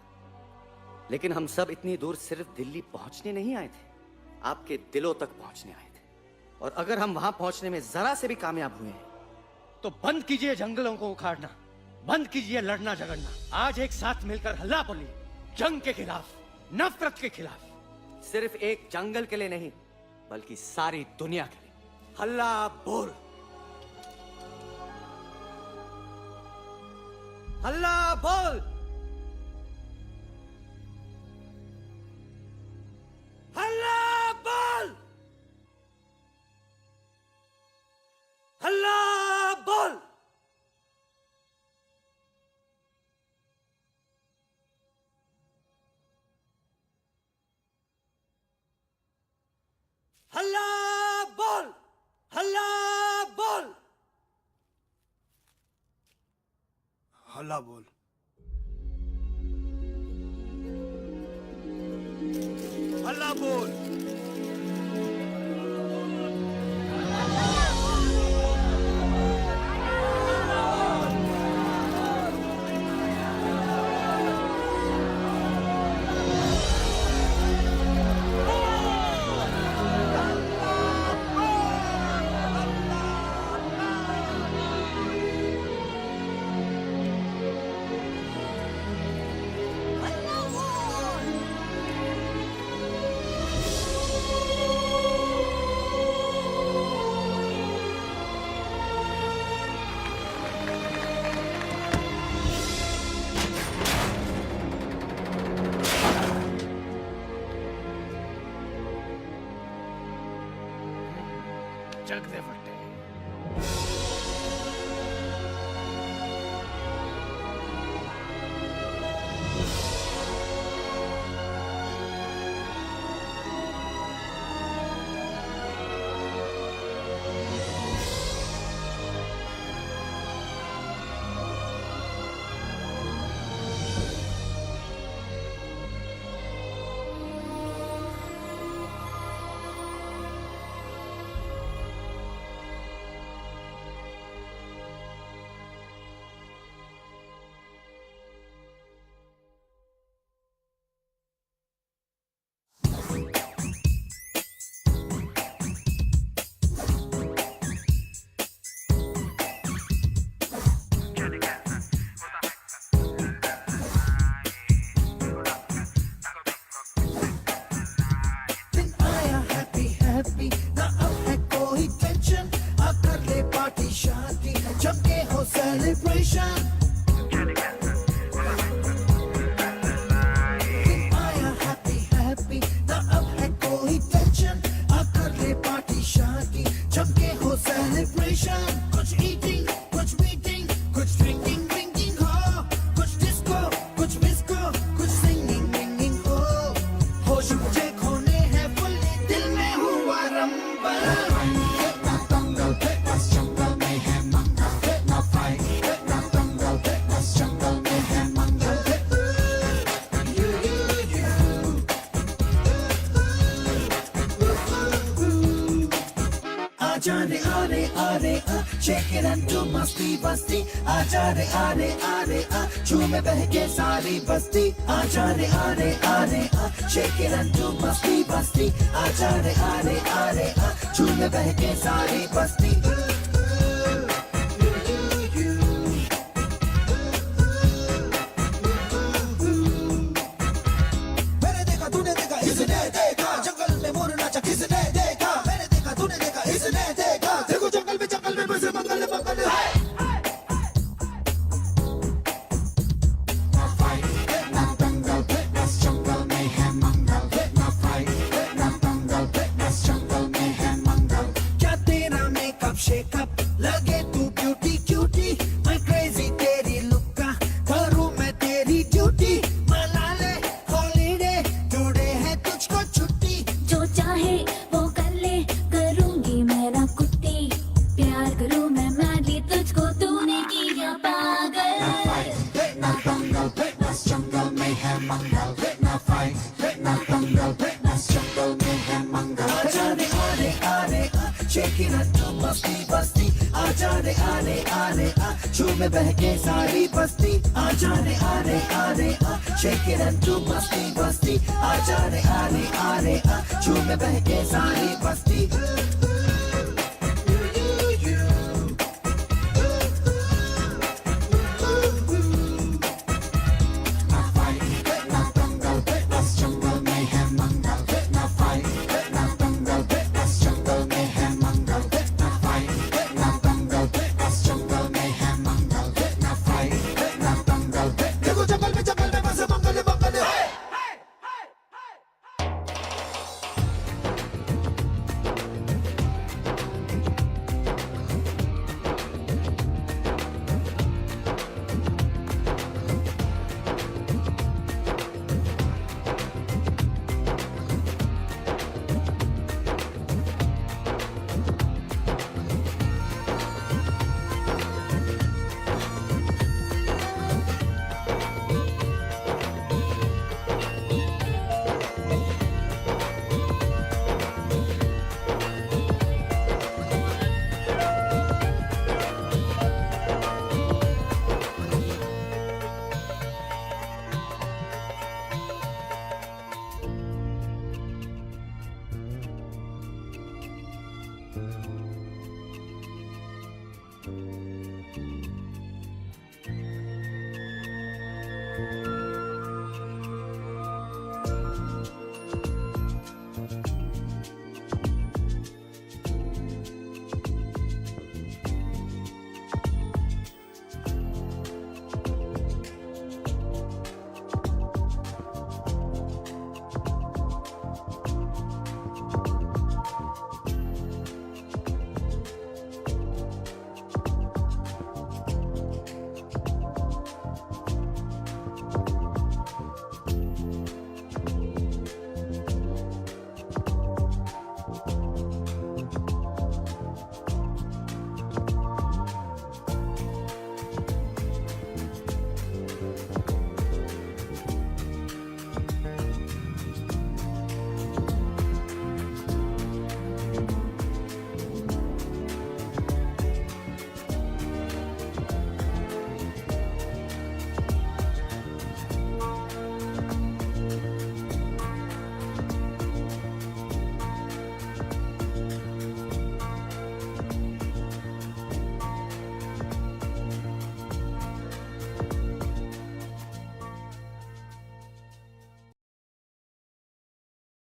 लेकिन हम सब इतनी दूर सिर्फ दिल्ली पहुंचने नहीं आए थे, आपके दिलों तक पहुंचने आए थे। और अगर हम वहां पहुंचने में जरा से भी कामयाब हुए हैं तो बंद कीजिए जंगलों को उखाड़ना, बंद कीजिए लड़ना झगड़ना। आज एक साथ मिलकर हल्ला बोलिए, जंग के खिलाफ, नफरत के खिलाफ। सिर्फ एक जंगल के लिए नहीं, बल्कि सारी दुनिया के लिए। हल्ला बोल, हल्ला बोल, हल्ला बोल, हल्ला बोल। हल्ला बोल, हल्ला बोल, हल्ला बोल। हल्ला बोल। जग दे फटे। Shake it and do masti basti. आजा रे आरे आरे आ, झूमे बहके सारी बस्ती. आजा रे आरे आरे आ, shake it and do masti basti. आजा रे आरे आरे आ, झूमे बहके सारी बस्ती. मैंने देखा तूने देखा इसने देखा, जंगल में मोर नाचा किसने देखा. मैंने देखा तूने देखा इसने देखा, देखो जंगल में बसे मंगल मंगल. क्या तेरा मेकअप शेक जाने आने आने आ झूमे बहके सारी बस्ती आ जाने आने आने आ शेक इट एंड डू मस्ती बस्ती आ जाने आने आने आ झूमे बहके सारी बस्ती